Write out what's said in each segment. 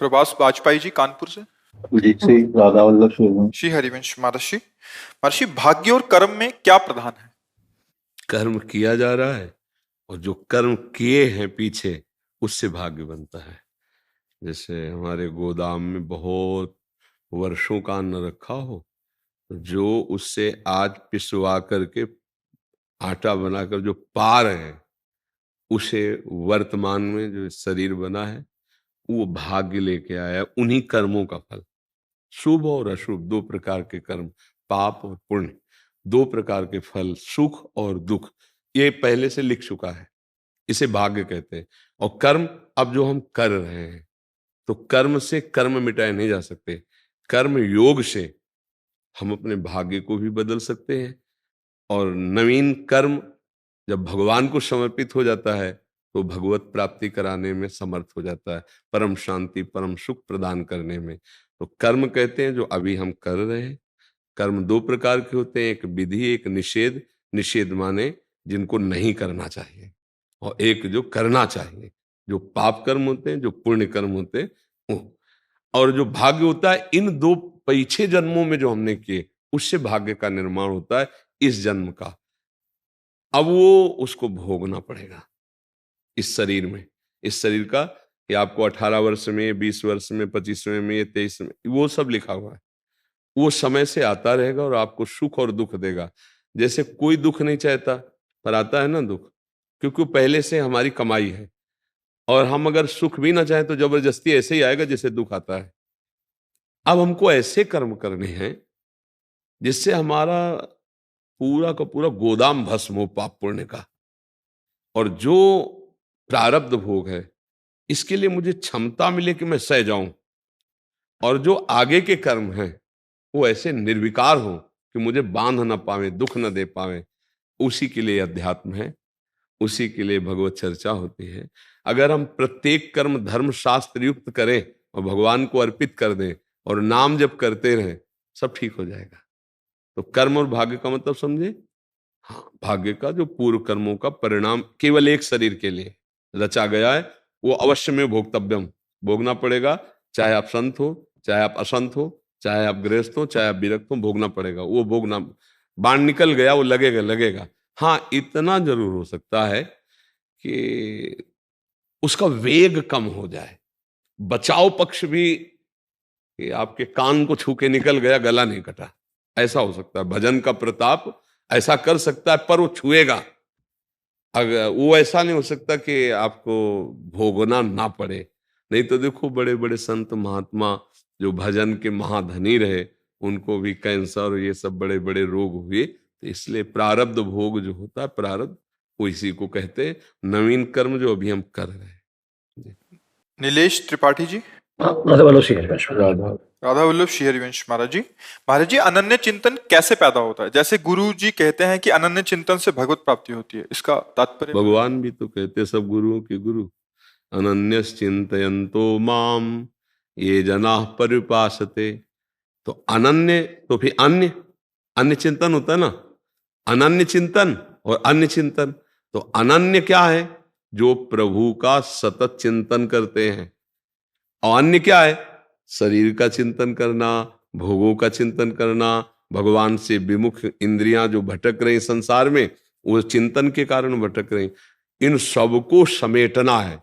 प्रभास वाजपेयी जी कानपुर से। जी से राधा वल्लभ शर्मा। श्री हरिवंश महर्षि। महर्षि, भाग्य और कर्म में क्या प्रधान है? कर्म किया जा रहा है और जो कर्म किए हैं पीछे, उससे भाग्य बनता है। जैसे हमारे गोदाम में बहुत वर्षों का अन्न रखा हो, जो उससे आज पिसवा करके आटा बनाकर जो पा रहे हैं, उसे वर्तमान में जो शरीर बना है वो भाग्य लेके आया। उन्हीं कर्मों का फल, शुभ और अशुभ दो प्रकार के कर्म, पाप और पुण्य, दो प्रकार के फल, सुख और दुख, ये पहले से लिख चुका है। इसे भाग्य कहते हैं। और कर्म अब जो हम कर रहे हैं, तो कर्म से कर्म मिटाए नहीं जा सकते। कर्म योग से हम अपने भाग्य को भी बदल सकते हैं। और नवीन कर्म जब भगवान को समर्पित हो जाता है तो भगवत प्राप्ति कराने में समर्थ हो जाता है, परम शांति परम सुख प्रदान करने में। तो कर्म कहते हैं जो अभी हम कर रहे हैं। कर्म दो प्रकार के होते हैं, एक विधि, एक निषेध। निषेध माने जिनको नहीं करना चाहिए, और एक जो करना चाहिए, जो पाप कर्म होते हैं, जो पुण्य कर्म होते हैं वो। और जो भाग्य होता है, इन दो पीछे जन्मों में जो हमने किए, उससे भाग्य का निर्माण होता है इस जन्म का। अब वो उसको भोगना पड़ेगा इस शरीर में। इस शरीर का कि आपको 18 वर्ष में, 20 वर्ष में, 25वें में, 23 में, वो सब लिखा हुआ है। वो समय से आता रहेगा और आपको सुख और दुख देगा। जैसे कोई दुख नहीं चाहता, पर आता है ना दुख, क्योंकि वो पहले से हमारी कमाई है। और हम अगर सुख भी ना चाहें तो जबरदस्ती ऐसे ही आएगा जैसे दुख आता है। अब हमको ऐसे कर्म करने हैं जिससे हमारा पूरा का पूरा गोदाम भस्म हो पाप पुण्य का। और जो प्रारब्ध भोग है, इसके लिए मुझे क्षमता मिले कि मैं सह जाऊं। और जो आगे के कर्म हैं वो ऐसे निर्विकार हो कि मुझे बांध ना पावे, दुख न दे पावे। उसी के लिए अध्यात्म है, उसी के लिए भगवत चर्चा होती है। अगर हम प्रत्येक कर्म धर्म शास्त्र युक्त करें और भगवान को अर्पित कर दें और नाम जप करते रहें, सब ठीक हो जाएगा। तो कर्म और भाग्य का मतलब समझे? हाँ, भाग्य का जो पूर्व कर्मों का परिणाम केवल एक शरीर के लिए रचा गया है, वो अवश्य में भोक्तव्यम, भोगना पड़ेगा। चाहे आप संत हो, चाहे आप असंत हो, चाहे आप गृहस्थ हो, चाहे आप विरक्त हो, भोगना पड़ेगा। वो भोगना, बाण निकल गया, वो लगेगा लगेगा। हाँ, इतना जरूर हो सकता है कि उसका वेग कम हो जाए। बचाव पक्ष भी कि आपके कान को छू के निकल गया, गला नहीं कटा, ऐसा हो सकता है। भजन का प्रताप ऐसा कर सकता है, पर वो छुएगा। अगर वो ऐसा नहीं हो सकता कि आपको भोगना ना पड़े। नहीं तो देखो बड़े बड़े संत महात्मा जो भजन के महाधनी रहे, उनको भी कैंसर ये सब बड़े बड़े रोग हुए। तो इसलिए प्रारब्ध भोग जो होता है, प्रारब्ध, वो इसी को कहते हैं नवीन कर्म जो अभी हम कर रहे हैं। नीलेश त्रिपाठी जी। राधा वल्लभ श्री हरिवंश। राधा राधा वल्लभ श्री हरिवंश महाराज जी। महाराज जी, अनन्य चिंतन कैसे पैदा होता है? जैसे गुरु जी कहते हैं कि अनन्य चिंतन से भगवत प्राप्ति होती है, इसका तात्पर्य? भगवान भी तो कहते सब गुरुओं के गुरु, अनन्यस चिंतयन्तो माम ये जनाः पर्युपासते। तो अनन्य तो फिर अन्य, अन्य चिंतन होता है ना, अनन्य चिंतन और अन्य चिंतन। तो अनन्य क्या है? जो प्रभु का सतत चिंतन करते हैं। और अन्य क्या है? शरीर का चिंतन करना, भोगों का चिंतन करना, भगवान से विमुख इंद्रियां जो भटक रही संसार में, वो चिंतन के कारण भटक रही। इन सबको समेटना है।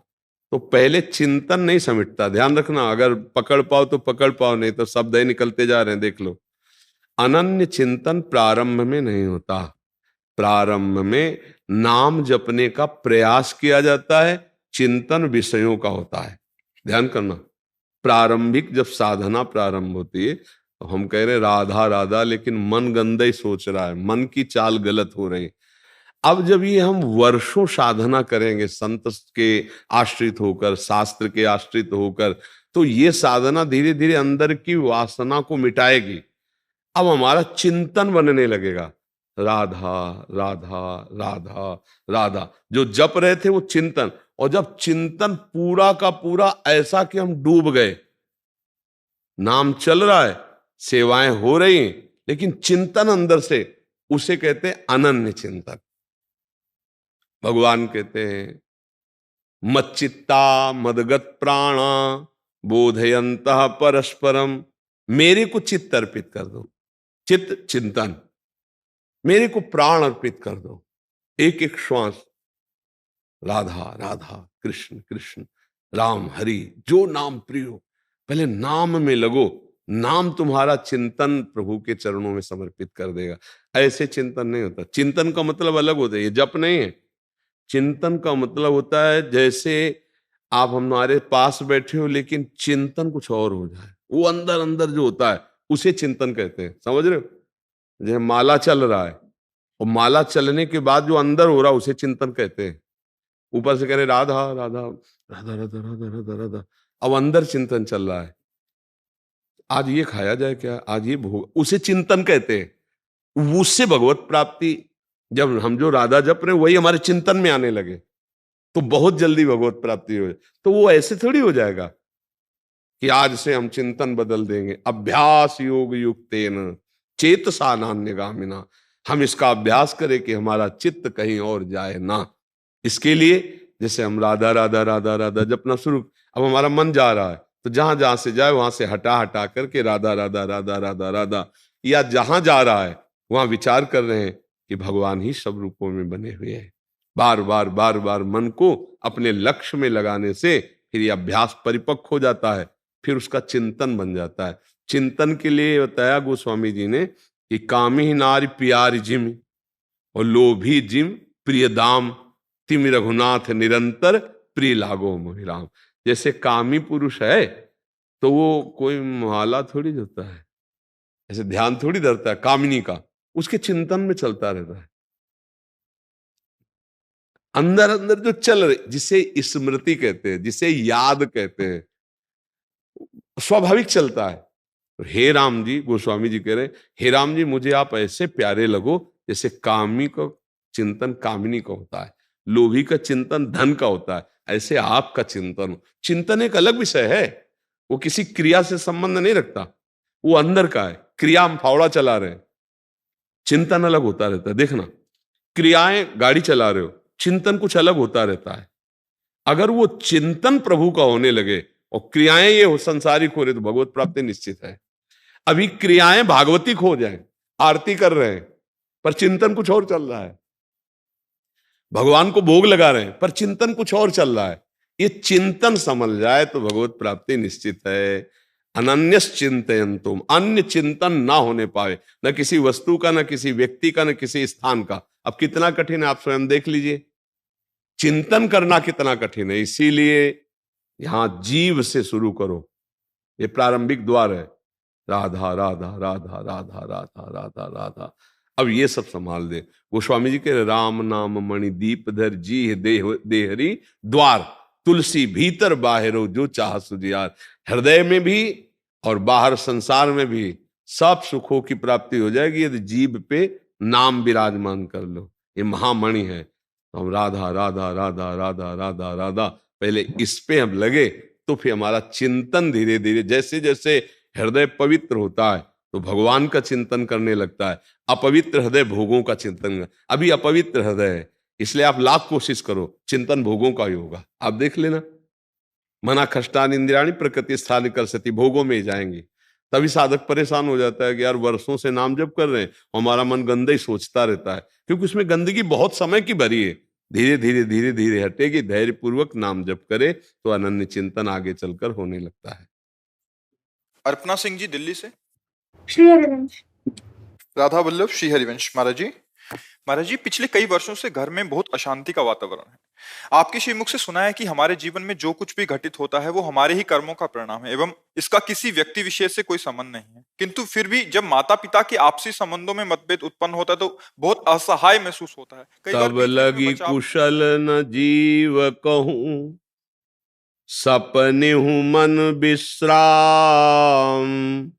तो पहले चिंतन नहीं समेटता, ध्यान रखना। अगर पकड़ पाओ तो पकड़ पाओ, नहीं तो शब्द ही निकलते जा रहे हैं, देख लो। अनन्य चिंतन प्रारंभ में नहीं होता। प्रारंभ में नाम जपने का प्रयास किया जाता है, चिंतन विषयों का होता है। ध्यान करना, प्रारंभिक जब साधना प्रारंभ होती है तो हम कह रहे राधा राधा, लेकिन मन गंदा ही सोच रहा है, मन की चाल गलत हो रही है। अब जब ये हम वर्षों साधना करेंगे संत के आश्रित होकर, शास्त्र के आश्रित होकर, तो ये साधना धीरे धीरे अंदर की वासना को मिटाएगी। अब हमारा चिंतन बनने लगेगा, राधा राधा राधा राधा। जो जप रहे थे वो चिंतन। और जब चिंतन पूरा का पूरा ऐसा कि हम डूब गए, नाम चल रहा है, सेवाएं हो रही हैं, लेकिन चिंतन अंदर से, उसे कहते हैं अनन्य चिंतन। भगवान कहते हैं मच्चित्ता मदगत प्राणा बोधयन्तः परस्परम, मेरे को चित्त अर्पित कर दो, चित्त चिंतन, मेरे को प्राण अर्पित कर दो, एक एक श्वास राधा राधा, कृष्ण कृष्ण, राम हरि, जो नाम प्रिय हो, पहले नाम में लगो, नाम तुम्हारा चिंतन प्रभु के चरणों में समर्पित कर देगा। ऐसे चिंतन नहीं होता, चिंतन का मतलब अलग होता है, ये जप नहीं है। चिंतन का मतलब होता है जैसे आप हमारे पास बैठे हो लेकिन चिंतन कुछ और हो जाए, वो अंदर अंदर जो होता है उसे चिंतन कहते हैं, समझ रहे हो? जैसे माला चल रहा है और माला चलने के बाद जो अंदर हो रहा है उसे चिंतन कहते हैं। ऊपर से कह रहे राधा राधा राधा राधा राधा राधा राधा, अब अंदर चिंतन चल रहा है, आज ये खाया जाए क्या, आज ये भोग, उसे चिंतन कहते हैं। उससे भगवत प्राप्ति, जब हम जो राधा जप रहे वही हमारे चिंतन में आने लगे तो बहुत जल्दी भगवत प्राप्ति हो जाए। तो वो ऐसे थोड़ी हो जाएगा कि आज से हम चिंतन बदल देंगे। अभ्यास योग युक्तेन चेतसा नान्यगामिना, हम इसका अभ्यास करें कि हमारा चित्त कहीं और जाए ना। इसके लिए जैसे हम राधा राधा राधा राधा जपना शुरू, अब हमारा मन जा रहा है तो जहां जहां से जाए वहां से हटा हटा करके राधा राधा राधा राधा राधा, या जहां जा रहा है वहां विचार कर रहे हैं कि भगवान ही सब रूपों में बने हुए हैं। बार बार बार बार मन को अपने लक्ष्य में लगाने से फिर यह अभ्यास परिपक्व हो जाता है, फिर उसका चिंतन बन जाता है। चिंतन के लिए बताया गोस्वामी जी ने कि कामी नारी प्यारी जिम और लोभी जिम प्रिय दाम, तिम रघुनाथ निरंतर प्रिय लागो मोहिराम। जैसे कामी पुरुष है तो वो कोई माला थोड़ी होता है, ऐसे ध्यान थोड़ी धरता है कामिनी का, उसके चिंतन में चलता रहता है, अंदर अंदर जो चल रहे, जिसे स्मृति कहते हैं, जिसे याद कहते हैं, स्वाभाविक चलता है। तो हे राम जी, गोस्वामी जी कह रहे हैं, हे राम जी मुझे आप ऐसे प्यारे लगो जैसे कामी का चिंतन कामिनी का होता है, लोभी का चिंतन धन का होता है, ऐसे आपका चिंतन हो। चिंतन एक अलग विषय है, वो किसी क्रिया से संबंध नहीं रखता, वो अंदर का है। क्रिया हम फावड़ा चला रहे हैं, चिंतन अलग होता रहता है। देखना, क्रियाएं गाड़ी चला रहे हो, चिंतन कुछ अलग होता रहता है। अगर वो चिंतन प्रभु का होने लगे और क्रियाएं ये हो संसारिक हो रहे तो भगवत प्राप्ति निश्चित है। अभी क्रियाएं भागवतिक हो जाएं, आरती कर रहे हैं पर चिंतन कुछ और चल रहा है, भगवान को भोग लगा रहे हैं पर चिंतन कुछ और चल रहा है। ये चिंतन समझ जाए तो भगवत प्राप्ति निश्चित है। अनन्यस चिंतयन्तुम, अन्य चिंतन ना होने पाए, न किसी वस्तु का, न किसी व्यक्ति का, न किसी स्थान का। अब कितना कठिन है आप स्वयं देख लीजिए, चिंतन करना कितना कठिन है। इसीलिए यहां जीव से शुरू करो, ये प्रारंभिक द्वार है। राधा राधा राधा राधा राधा राधा राधा, अब ये सब संभाल दे। गोस्वामी जी के राम नाम मणि दीप धर जी देहरी द्वार, तुलसी भीतर बाहरो जो चाह सुजियार। हृदय में भी और बाहर संसार में भी सब सुखों की प्राप्ति हो जाएगी यदि जीव पे नाम विराजमान कर लो। ये महामणि है। तो हम राधा राधा राधा राधा राधा राधा पहले इस पे हम लगे तो फिर हमारा चिंतन धीरे धीरे, जैसे जैसे हृदय पवित्र होता है तो भगवान का चिंतन करने लगता है। अपवित्र हृदय भोगों का चिंतन, अभी अपवित्र हृदय है, इसलिए आप लाख कोशिश करो, चिंतन भोगों का ही होगा। आप देख लेना, मना खष्टान इंद्रियाणी प्रकृति स्थान कर सती, भोगों में ही जाएंगे। तभी साधक परेशान हो जाता है कि यार वर्षों से नाम जप कर रहे हैं, हमारा मन गंदा ही सोचता रहता है, क्योंकि उसमें गंदगी बहुत समय की भरी है। धीरे धीरे धीरे धीरे हटेगी, धैर्य पूर्वक नाम जप करे तो अनन्य चिंतन आगे चलकर होने लगता है। अर्पणा सिंह जी दिल्ली से। श्री हरिवंश। राधा वल्लभ श्री हरिवंश। महाराज जी पिछले कई वर्षों से घर में बहुत अशांति का वातावरण है। आपके श्रीमुख से सुना है कि हमारे जीवन में जो कुछ भी घटित होता है वो हमारे ही कर्मों का परिणाम है एवं इसका किसी व्यक्ति विशेष से कोई संबंध नहीं है। किंतु फिर भी जब माता पिता के आपसी संबंधों में मतभेद उत्पन्न होता है तो बहुत असहाय महसूस होता है। कई बार तब बीच में लगी बचाव- कुशल न जीव कहूं, सपने हूं मन विश्राम।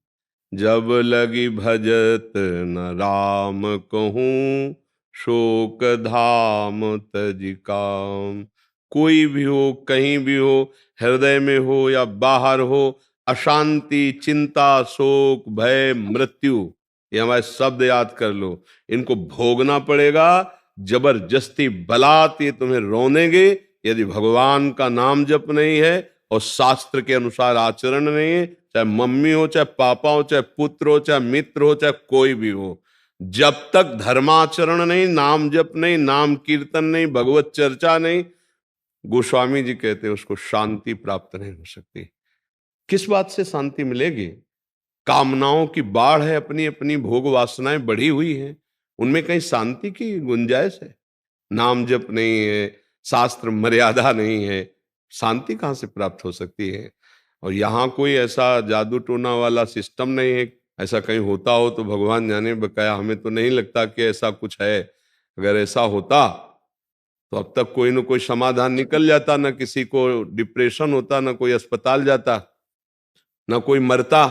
जब लगी भजत न राम कहूं, शोक धाम तज काम। कोई भी हो, कहीं भी हो, हृदय में हो या बाहर हो, अशांति, चिंता, शोक, भय, मृत्यु, ये हमारे शब्द याद कर लो। इनको भोगना पड़ेगा जबरदस्ती, बलात् ये तुम्हें रोनेंगे यदि भगवान का नाम जप नहीं है और शास्त्र के अनुसार आचरण नहीं है, चाहे मम्मी हो, चाहे पापा हो, चाहे पुत्र हो, चाहे मित्र हो, चाहे कोई भी हो, जब तक धर्माचरण नहीं, नाम जप नहीं, नाम कीर्तन नहीं, भगवत चर्चा नहीं, गोस्वामी जी कहते हैं उसको शांति प्राप्त नहीं हो सकती। किस बात से शांति मिलेगी? कामनाओं की बाढ़ है, अपनी अपनी भोग वासनाएं बढ़ी हुई हैं, उनमें कहीं शांति की गुंजाइश है? नाम जप नहीं है, शास्त्र मर्यादा नहीं है, शांति कहाँ से प्राप्त हो सकती है? और यहाँ कोई ऐसा जादू टोना वाला सिस्टम नहीं है। ऐसा कहीं होता हो तो भगवान जाने, बकाया हमें तो नहीं लगता कि ऐसा कुछ है। अगर ऐसा होता तो अब तक कोई न कोई समाधान निकल जाता, ना किसी को डिप्रेशन होता, ना कोई अस्पताल जाता, ना कोई मरता।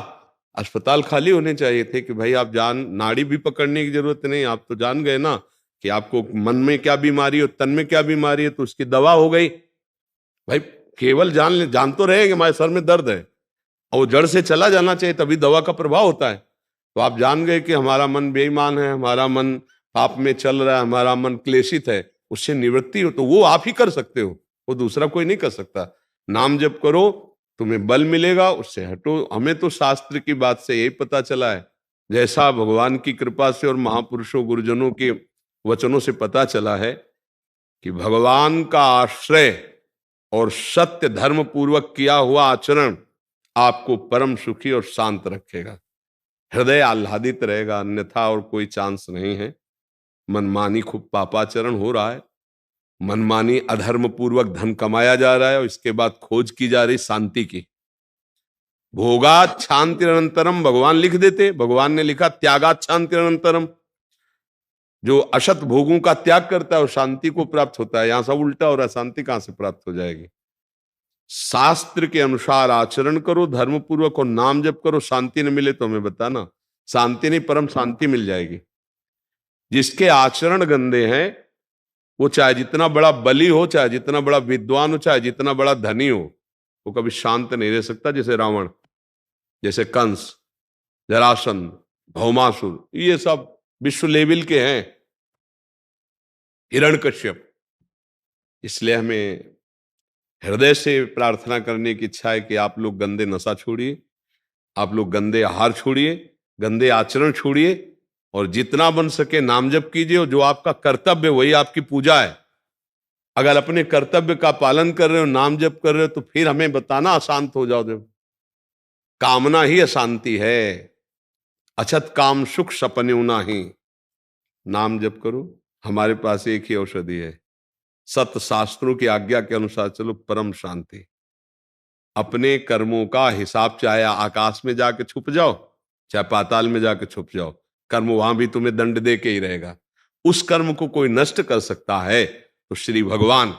अस्पताल खाली होने चाहिए थे कि भाई आप जान, नाड़ी भी पकड़ने की जरूरत नहीं, आप तो जान गए ना कि आपको मन में क्या बीमारी है, तन में क्या बीमारी है, तो उसकी दवा हो गई। भाई केवल जान तो रहे कि हमारे सर में दर्द है, और वो जड़ से चला जाना चाहिए, तभी दवा का प्रभाव होता है। तो आप जान गए कि हमारा मन बेईमान है, हमारा मन पाप में चल रहा है, हमारा मन क्लेशित है, उससे निवृत्ति हो तो वो आप ही कर सकते हो, वो दूसरा कोई नहीं कर सकता। नाम जप करो, तुम्हें बल मिलेगा, उससे हटो। हमें तो शास्त्र की बात से यही पता चला है, जैसा भगवान की कृपा से और महापुरुषों गुरुजनों के वचनों से पता चला है कि भगवान का आश्रय और सत्य धर्म पूर्वक किया हुआ आचरण आपको परम सुखी और शांत रखेगा, हृदय आह्लादित रहेगा, अन्यथा और कोई चांस नहीं है। मनमानी खूब पापाचरण हो रहा है, मनमानी अधर्म पूर्वक धन कमाया जा रहा है, और इसके बाद खोज की जा रही शांति की। भोगात शांति अनंतरम भगवान लिख देते, भगवान ने लिखा त्यागात शांति अनंतरम। जो असत भोगों का त्याग करता है वो शांति को प्राप्त होता है। यहां सब उल्टा हो रहा है, शांति कहां से प्राप्त हो जाएगी? शास्त्र के अनुसार आचरण करो, धर्म पूर्वक, और नाम जप करो। शांति न मिले तो हमें बताना, शांति नहीं परम शांति मिल जाएगी। जिसके आचरण गंदे हैं वो चाहे जितना बड़ा बली हो, चाहे जितना बड़ा विद्वान हो, चाहे जितना बड़ा धनी हो, वो कभी शांत नहीं रह सकता। जैसे रावण, जैसे कंस, जरासंध, भौमासुर, ये सब विश्व लेवल के हैं, हिरण्यकश्यप। इसलिए हमें हृदय से प्रार्थना करने की इच्छा है कि आप लोग गंदे नशा छोड़िए, आप लोग गंदे आहार छोड़िए, गंदे आचरण छोड़िए, और जितना बन सके नाम जप कीजिए। और जो आपका कर्तव्य वही आपकी पूजा है। अगर अपने कर्तव्य का पालन कर रहे हो, नाम जप कर रहे हो, तो फिर हमें बताना, अशांत हो जाओ। जब कामना ही अशांति है, अछत काम सुख सपने नाही। नाम जप करो, हमारे पास एक ही औषधि है, सत्य शास्त्रों की आज्ञा के अनुसार चलो, परम शांति। अपने कर्मों का हिसाब, चाहे आकाश में जाके छुप जाओ, चाहे पाताल में जाके छुप जाओ, कर्म वहां भी तुम्हें दंड दे के ही रहेगा। उस कर्म को कोई नष्ट कर सकता है तो श्री भगवान।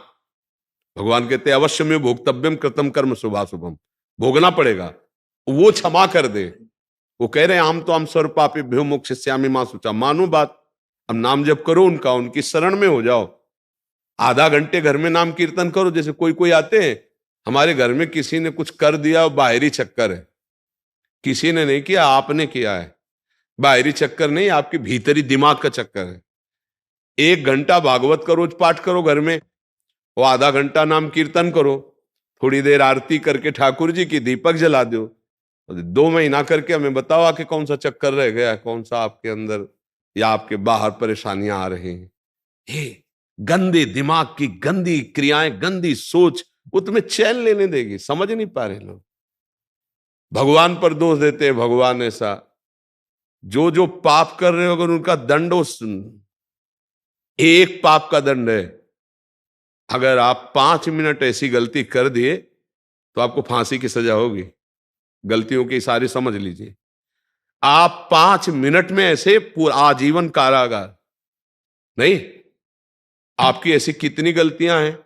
भगवान कहते हैं अवश्य में भोक्तव्यम कृतम कर्म शुभाशुभम, भोगना पड़ेगा, वो क्षमा कर दे। वो कह रहे हैं आम तो हम स्वर पापी भ्यो मोक्षयिष्यामि मां शुचा। मानो बात, अब नाम जप करो उनका, उनकी शरण में हो जाओ। आधा घंटे घर में नाम कीर्तन करो। जैसे कोई कोई आते हैं, हमारे घर में किसी ने कुछ कर दिया, बाहरी चक्कर है, किसी ने नहीं किया, आपने किया है। बाहरी चक्कर नहीं, आपके भीतरी दिमाग का चक्कर है। 1 घंटा भागवत का रोज पाठ करो घर में, वो आधा घंटा नाम कीर्तन करो, थोड़ी देर आरती करके ठाकुर जी की दीपक जला दो। 2 महीना करके हमें बताओ आके कौन सा चक्कर रह गया, कौन सा आपके अंदर या आपके बाहर परेशानियां आ रही हैं। ये गंदे दिमाग की गंदी क्रियाएं, गंदी सोच, वो तुम्हें चैन लेने देगी। समझ नहीं पा रहे लोग, भगवान पर दोष देते हैं, भगवान ऐसा। जो जो पाप कर रहे हो, अगर उनका दंड, एक पाप का दंड है। अगर आप 5 मिनट ऐसी गलती कर दिए तो आपको फांसी की सजा होगी। गलतियों की सारी समझ लीजिए। आप 5 मिनट में ऐसे पूरा आजीवन कारागार नहीं। आपकी ऐसी कितनी गलतियां हैं,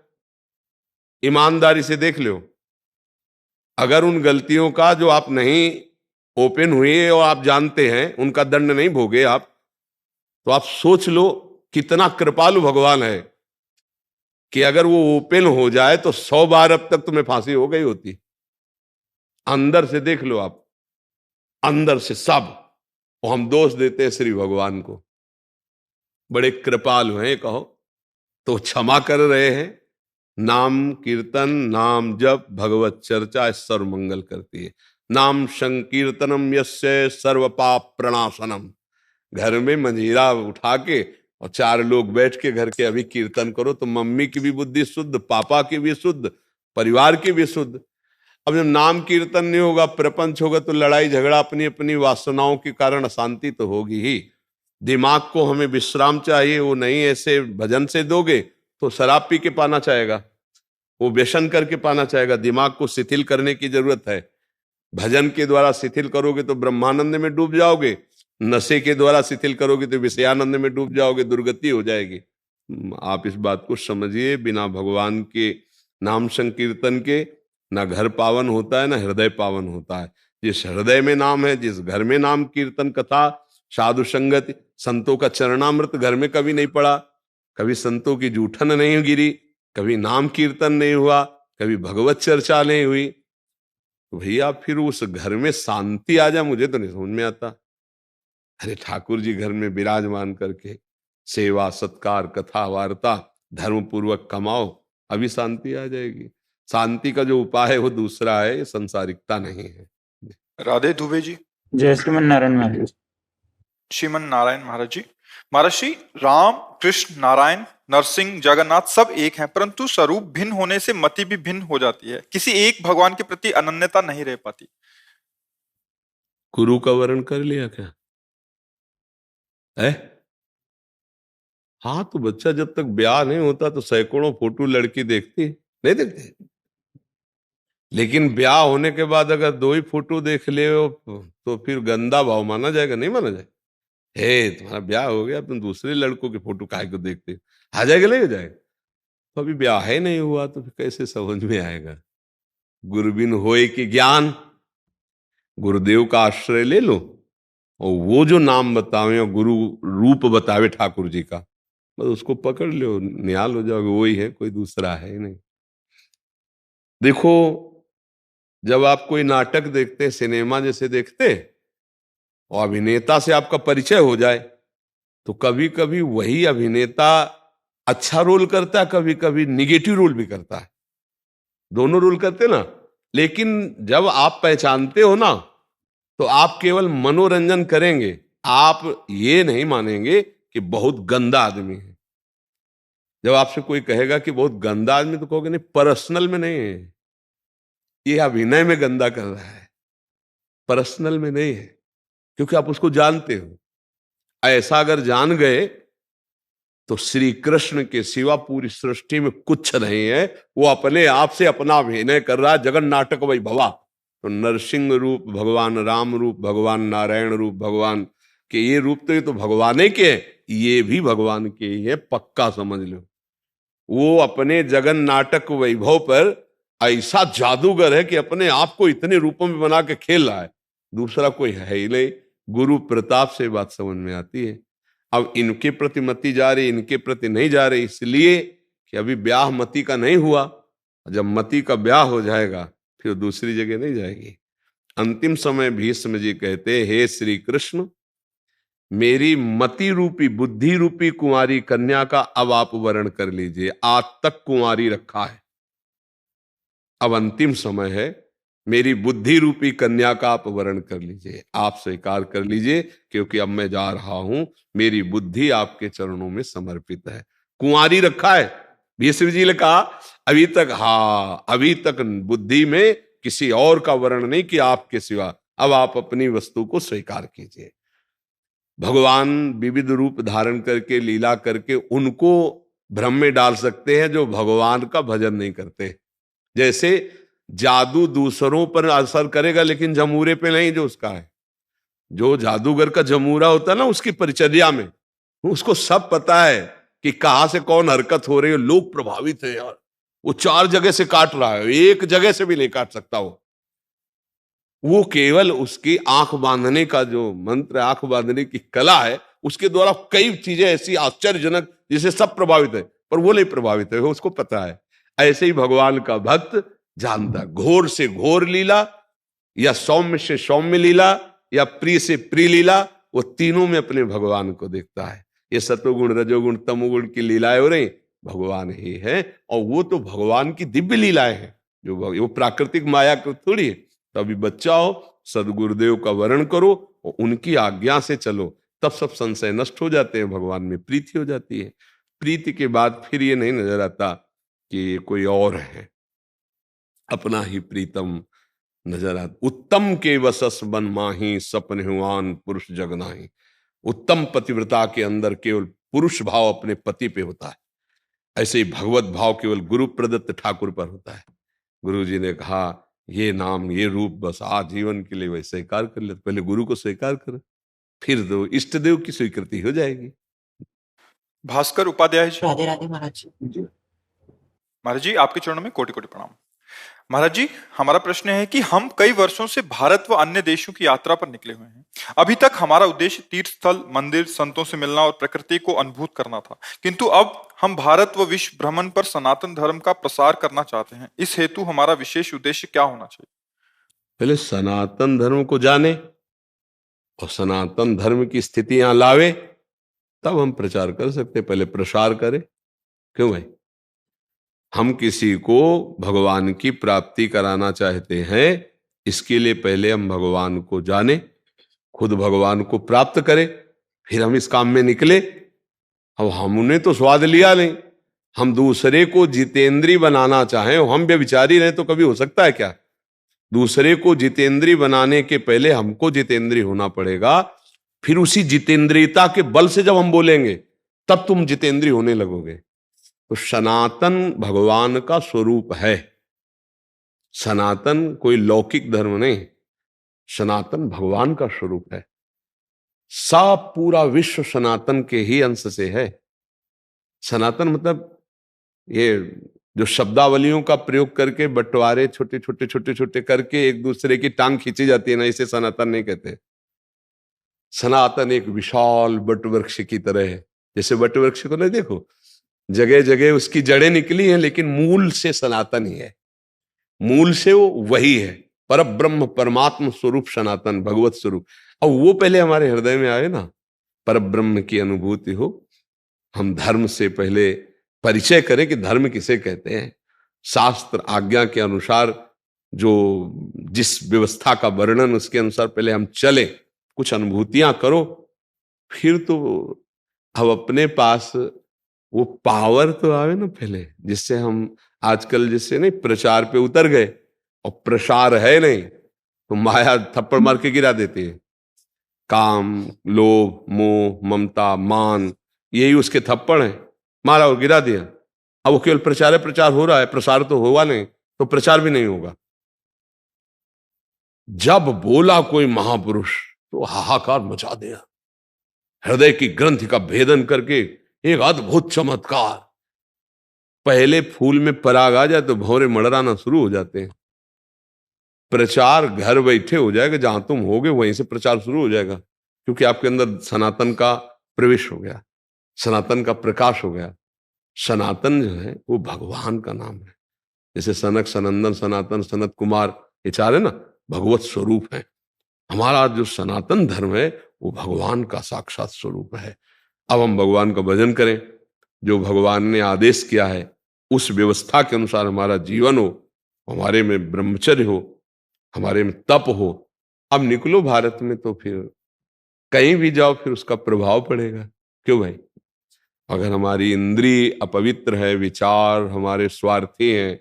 ईमानदारी से देख लो। अगर उन गलतियों का जो आप नहीं ओपन हुए और आप जानते हैं उनका दंड नहीं भोगे आप, तो आप सोच लो कितना कृपालु भगवान है कि अगर वो ओपन हो जाए तो 100 बार अब तक तुम्हें फांसी हो गई होती। अंदर से देख लो आप, अंदर से सब। और हम दोष देते हैं श्री भगवान को, बड़े कृपालु हैं कहो तो क्षमा कर रहे हैं। नाम कीर्तन, नाम जप, भगवत चर्चा सर्व मंगल करती है। नाम संकीर्तनम यस्य सर्व पाप प्रणाशनम। घर में मंजीरा उठा के और 4 लोग बैठ के घर के अभी कीर्तन करो तो मम्मी की भी बुद्धि शुद्ध, पापा की भी शुद्ध, परिवार की भी शुद्ध। अब जब नाम कीर्तन नहीं होगा, प्रपंच होगा, तो लड़ाई झगड़ा अपनी अपनी वासनाओं के कारण अशांति तो होगी ही। दिमाग को हमें विश्राम चाहिए, वो नहीं ऐसे भजन से दोगे तो शराब पी के पाना चाहेगा, वो व्यसन करके पाना चाहेगा। दिमाग को शिथिल करने की जरूरत है। भजन के द्वारा शिथिल करोगे तो ब्रह्मानंद में डूब जाओगे, नशे के द्वारा शिथिल करोगे तो विषयानंद में डूब जाओगे, दुर्गति हो जाएगी। आप इस बात को समझिए, बिना भगवान के नाम संकीर्तन के ना घर पावन होता है ना हृदय पावन होता है। जिस हृदय में नाम है, जिस घर में नाम कीर्तन कथा साधु संगति, संतों का चरणामृत घर में कभी नहीं पड़ा, कभी संतों की जूठन नहीं गिरी, कभी नाम कीर्तन नहीं हुआ, कभी भगवत चर्चा नहीं हुई, तो भैया फिर उस घर में शांति आ जाए मुझे तो नहीं समझ में आता। अरे ठाकुर जी घर में विराजमान करके सेवा सत्कार कथा वार्ता धर्म पूर्वक कमाओ, अभी शांति आ जाएगी। शांति का जो उपाय है वो दूसरा है, संसारिकता नहीं है। राधे दुबे जी। जय श्रीमन नारायण महाराज। श्रीमन नारायण महाराज जी। महाराज श्री राम कृष्ण नारायण नरसिंह जगन्नाथ सब एक हैं, परंतु स्वरूप भिन्न होने से मति भी भिन्न हो जाती है। किसी एक भगवान के प्रति अनन्यता नहीं रह पाती। गुरु का वर्ण कर लिया क्या है? हाँ, तो बच्चा जब तक ब्याह नहीं होता तो सैकड़ों फोटो लड़की देखती नहीं देखती, लेकिन ब्याह होने के बाद अगर 2 ही फोटो देख ले तो फिर गंदा भाव माना जाएगा, नहीं माना जाएगा। हे तुम्हारा ब्याह हो गया, तुम दूसरे लड़कों की फोटो काहे को देखते हो? आ जाएगा नहीं हो जाएगा? तो अभी ब्याह है नहीं हुआ तो फिर कैसे समझ में आएगा? गुरुबिन होए कि ज्ञान, गुरुदेव का आश्रय ले लो और वो जो नाम बतावे और गुरु रूप बतावे ठाकुर जी का, बस उसको पकड़ लो, निहाल हो जाओगे, वही है, कोई दूसरा है ही नहीं। देखो, जब आप कोई नाटक देखते, सिनेमा जैसे देखते और अभिनेता से आपका परिचय हो जाए तो कभी कभी वही अभिनेता अच्छा रोल करता है, कभी कभी निगेटिव रोल भी करता है, दोनों रोल करते ना। लेकिन जब आप पहचानते हो ना तो आप केवल मनोरंजन करेंगे, आप ये नहीं मानेंगे कि बहुत गंदा आदमी है। जब आपसे कोई कहेगा कि बहुत गंदा आदमी तो कहोगे नहीं, पर्सनल में नहीं है, ये अभिनय में गंदा कर रहा है, पर्सनल में नहीं है, क्योंकि आप उसको जानते हो। ऐसा अगर जान गए तो श्री कृष्ण के सिवा पूरी सृष्टि में कुछ नहीं है, वो अपने आप से अपना अभिनय कर रहा है, जगन नाटक वही भवा। तो नरसिंह रूप भगवान, राम रूप भगवान, नारायण रूप भगवान के ये रूप तो ये तो भगवान के हैं, ये भी भगवान के ही है, पक्का समझ लो। वो अपने जगन नाटक वैभव पर ऐसा जादूगर है कि अपने आप को इतने रूपों में बना के खेल रहा है, दूसरा कोई है ही नहीं। गुरु प्रताप से बात समझ में आती है। अब इनके प्रति मति जा रही, इनके प्रति नहीं जा रही, इसलिए कि अभी ब्याह मति का नहीं हुआ। जब मति का ब्याह हो जाएगा फिर दूसरी जगह नहीं जाएगी। अंतिम समय भीष्म जी कहते, हे श्री कृष्ण, मेरी मति रूपी बुद्धि रूपी कुंवारी कन्या का अब आप वर्ण कर लीजिए। आज तक कुंवारी रखा है, अब अंतिम समय है, मेरी बुद्धि रूपी कन्या का आप वर्ण कर लीजिए, आप स्वीकार कर लीजिए, क्योंकि अब मैं जा रहा हूं, मेरी बुद्धि आपके चरणों में समर्पित है। कुंवारी रखा है। भीष्म जी ने कहा अभी तक, हाँ अभी तक बुद्धि में किसी और का वर्ण नहीं कि आपके सिवा, अब आप अपनी वस्तु को स्वीकार कीजिए। भगवान विविध रूप धारण करके लीला करके उनको भ्रम में डाल सकते हैं जो भगवान का भजन नहीं करते। जैसे जादू दूसरों पर असर करेगा लेकिन जमूरे पे नहीं, जो उसका है। जो जादूगर का जमूरा होता है ना, उसकी परिचर्या में उसको सब पता है कि कहां से कौन हरकत हो रही है। लोग प्रभावित है यार, वो 4 जगह से काट रहा है, एक जगह से भी नहीं काट सकता वो केवल उसकी आंख बांधने का जो मंत्र, आंख बांधने की कला है, उसके द्वारा कई चीजें ऐसी आश्चर्यजनक जिसे सब प्रभावित है, पर वो नहीं प्रभावित है, उसको पता है। ऐसे ही भगवान का भक्त जानता, घोर से घोर लीला या सौम्य से सौम्य लीला या प्रिय से प्रिय लीला, वो तीनों में अपने भगवान को देखता है। ये सतोगुण रजोगुण तमोगुण की लीलाएं हो रही, भगवान ही है। और वो तो भगवान की दिव्य लीलाएं हैं, जो वो प्राकृतिक माया को थोड़ी है। तो अभी बच्चा हो, सदगुरुदेव का वर्ण करो और उनकी आज्ञा से चलो, तब सब संशय नष्ट हो जाते हैं, भगवान में प्रीति हो जाती है। प्रीति के बाद फिर ये नहीं नजर आता कि ये कोई और है, अपना ही प्रीतम नजर आता। उत्तम के वसस बन माही सपन हुआन पुरुष जगनाही। उत्तम पतिव्रता के अंदर केवल पुरुष भाव अपने पति पे होता है, ऐसे ही भगवत भाव केवल गुरु प्रदत्त ठाकुर पर होता है। गुरु जी ने कहा ये नाम ये रूप बस आजीवन के लिए वही स्वीकार कर ले। पहले गुरु को स्वीकार कर, फिर दो इष्ट देव की स्वीकृति हो जाएगी। भास्कर उपाध्याय जी। राधे राधे महाराज जी। महाराज जी आपके चरणों में कोटि कोटि प्रणाम। महाराज जी हमारा प्रश्न है कि हम कई वर्षों से भारत व अन्य देशों की यात्रा पर निकले हुए हैं। अभी तक हमारा उद्देश्य तीर्थ स्थल, मंदिर, संतों से मिलना और प्रकृति को अनुभूत करना था, किंतु अब हम भारत व विश्व भ्रमण पर सनातन धर्म का प्रसार करना चाहते हैं। इस हेतु हमारा विशेष उद्देश्य क्या होना चाहिए? पहले सनातन धर्म को जाने और सनातन धर्म की स्थिति यहां लावे, तब हम प्रचार कर सकते। पहले प्रसार करें। क्यों भाई? हम किसी को भगवान की प्राप्ति कराना चाहते हैं, इसके लिए पहले हम भगवान को जाने, खुद भगवान को प्राप्त करें, फिर हम इस काम में निकले। अब हमने तो स्वाद लिया नहीं, हम दूसरे को जितेंद्री बनाना चाहें और हम व्यभिचारी रहे तो कभी हो सकता है क्या? दूसरे को जितेंद्री बनाने के पहले हमको जितेंद्री होना पड़ेगा, फिर उसी जितेंद्रियता के बल से जब हम बोलेंगे तब तुम जितेंद्री होने लगोगे। तो सनातन भगवान का स्वरूप है। सनातन कोई लौकिक धर्म नहीं, सनातन भगवान का स्वरूप है। सब पूरा विश्व सनातन के ही अंश से है। सनातन मतलब ये जो शब्दावलियों का प्रयोग करके बंटवारे छोटे छोटे छोटे छोटे करके एक दूसरे की टांग खींची जाती है ना, इसे सनातन नहीं कहते। सनातन एक विशाल वटवृक्ष की तरह है। जैसे वटवृक्ष को नहीं देखो, जगह जगह उसकी जड़ें निकली हैं, लेकिन मूल से सनातन ही है। मूल से वो वही है, पर ब्रह्म परमात्म स्वरूप सनातन भगवत स्वरूप। और वो पहले हमारे हृदय में आए ना, पर ब्रह्म की अनुभूति हो। हम धर्म से पहले परिचय करें कि धर्म किसे कहते हैं। शास्त्र आज्ञा के अनुसार जो जिस व्यवस्था का वर्णन, उसके अनुसार पहले हम चले, कुछ अनुभूतियां करो, फिर तो अब अपने पास वो पावर तो आवे ना पहले, जिससे हम आजकल जिससे नहीं प्रचार पे उतर गए और प्रसार है नहीं, तो माया थप्पड़ मार के गिरा देती है। काम, लोभ, मोह, ममता, मान, यही उसके थप्पड़ हैं। मारा और गिरा दिया। अब वो केवल प्रचार हो रहा है, प्रसार तो हुआ नहीं, तो प्रचार भी नहीं होगा। जब बोला कोई महापुरुष तो हाहाकार मचा दिया, हृदय की ग्रंथि का भेदन करके एक अद्भुत चमत्कार। पहले फूल में पराग आ जाए तो भौरे मड़राना शुरू हो जाते हैं। प्रचार घर बैठे हो जाएगा, जहां तुम होगे वहीं से प्रचार शुरू हो जाएगा, क्योंकि आपके अंदर सनातन का प्रवेश हो गया, सनातन का प्रकाश हो गया। सनातन जो है वो भगवान का नाम है। जैसे सनक, सनंदन, सनातन, सनत कुमार, ये चार है ना, भगवत स्वरूप है। हमारा जो सनातन धर्म है वो भगवान का साक्षात स्वरूप है। अब हम भगवान का भजन करें, जो भगवान ने आदेश किया है उस व्यवस्था के अनुसार हमारा जीवन हो, हमारे में ब्रह्मचर्य हो, हमारे में तप हो। अब निकलो भारत में तो फिर कहीं भी जाओ फिर उसका प्रभाव पड़ेगा। क्यों भाई? अगर हमारी इंद्रिय अपवित्र है, विचार हमारे स्वार्थी हैं,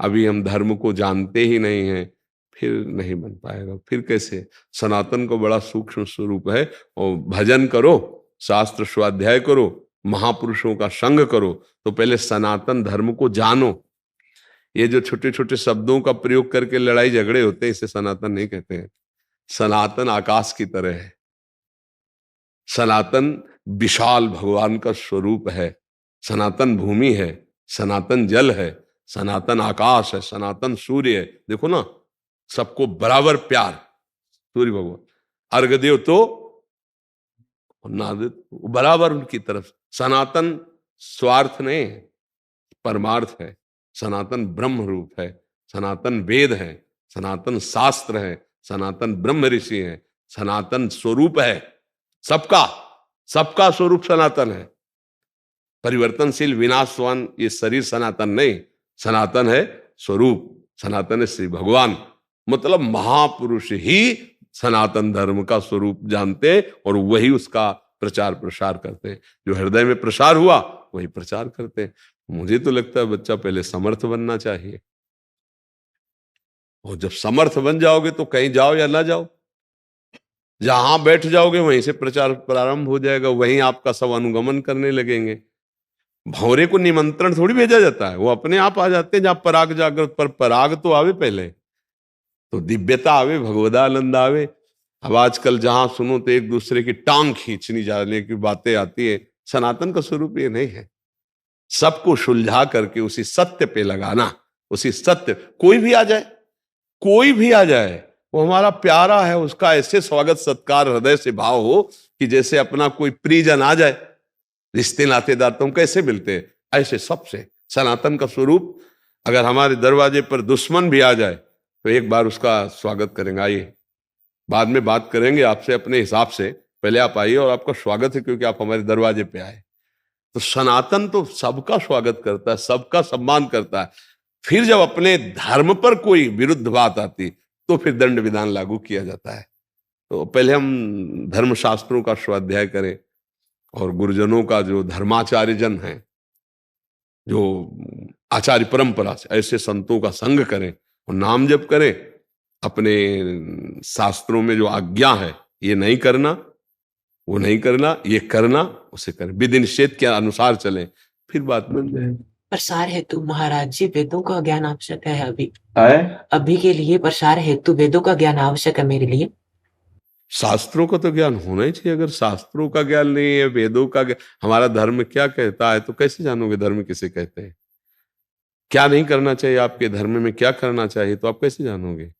अभी हम धर्म को जानते ही नहीं हैं, फिर नहीं बन पाएगा। फिर कैसे? सनातन को बड़ा सूक्ष्म स्वरूप है। और भजन करो, शास्त्र स्वाध्याय करो, महापुरुषों का संग करो, तो पहले सनातन धर्म को जानो। ये जो छोटे छोटे शब्दों का प्रयोग करके लड़ाई झगड़े होते हैं, इसे सनातन नहीं कहते हैं। सनातन आकाश की तरह है। सनातन विशाल भगवान का स्वरूप है। सनातन भूमि है, सनातन जल है, सनातन आकाश है, सनातन सूर्य है। देखो ना, सबको बराबर प्यार। सूर्य भगवान अर्घदेव तो नादित बराबर उनकी तरफ। सनातन स्वार्थ नहीं है, परमार्थ है। सनातन ब्रह्म रूप है, सनातन वेद है, सनातन शास्त्र है, सनातन ब्रह्म ऋषि है, सनातन स्वरूप है। सबका सबका स्वरूप सनातन है। परिवर्तनशील विनाशवान ये शरीर सनातन नहीं, सनातन है स्वरूप, सनातन है श्री भगवान। मतलब महापुरुष ही सनातन धर्म का स्वरूप जानते और वही उसका प्रचार प्रसार करते हैं। जो हृदय में प्रसार हुआ वही प्रचार करते हैं। मुझे तो लगता है बच्चा पहले समर्थ बनना चाहिए, और जब समर्थ बन जाओगे तो कहीं जाओ या ना जाओ, जहां बैठ जाओगे वहीं से प्रचार प्रारंभ हो जाएगा, वहीं आपका सब अनुगमन करने लगेंगे। भंवरे को निमंत्रण थोड़ी भेजा जाता है, वो अपने आप आ जाते हैं जहां पराग जागृत, पर पराग तो आवे पहले, तो दिव्यता आवे, भगवदानंद आवे। अब आजकल जहां सुनो तो एक दूसरे की टांग खींचनी जाने की बातें आती है। सनातन का स्वरूप ये नहीं है। सबको सुलझा करके उसी सत्य पे लगाना, उसी सत्य, कोई भी आ जाए, कोई भी आ जाए, वो हमारा प्यारा है, उसका ऐसे स्वागत सत्कार हृदय से भाव हो कि जैसे अपना कोई प्रियजन आ जाए। रिश्ते नातेदार तो हम कैसे मिलते हैं, ऐसे सबसे सनातन का स्वरूप। अगर हमारे दरवाजे पर दुश्मन भी आ जाए तो एक बार उसका स्वागत करेंगे, आइए, बाद में बात करेंगे आपसे अपने हिसाब से, पहले आप आइए और आपका स्वागत है क्योंकि आप हमारे दरवाजे पे आए। तो सनातन तो सबका स्वागत करता है, सबका सम्मान करता है। फिर जब अपने धर्म पर कोई विरुद्ध बात आती तो फिर दंड विधान लागू किया जाता है। तो पहले हम धर्म शास्त्रों का स्वाध्याय करें और गुरुजनों का, जो धर्माचार्य जन हैं, जो आचार्य परंपरा से, ऐसे संतों का संग करें और नाम जप करें। अपने शास्त्रों में जो आज्ञा है, ये नहीं करना, वो नहीं करना, ये करना, उसे करें, विधि निषेध के अनुसार चलें, फिर बात बन जाए। प्रसार हेतु महाराज जी वेदों का ज्ञान आवश्यक है अभी, है अभी के लिए प्रसार हेतु वेदों का ज्ञान आवश्यक है मेरे लिए। शास्त्रों का तो ज्ञान होना ही चाहिए। अगर शास्त्रों का ज्ञान नहीं है, वेदों का हमारा धर्म क्या कहता है, तो कैसे जानोगे धर्म किसे कहते हैं? क्या नहीं करना चाहिए आपके धर्म में, क्या करना चाहिए, तो आप कैसे जानोगे?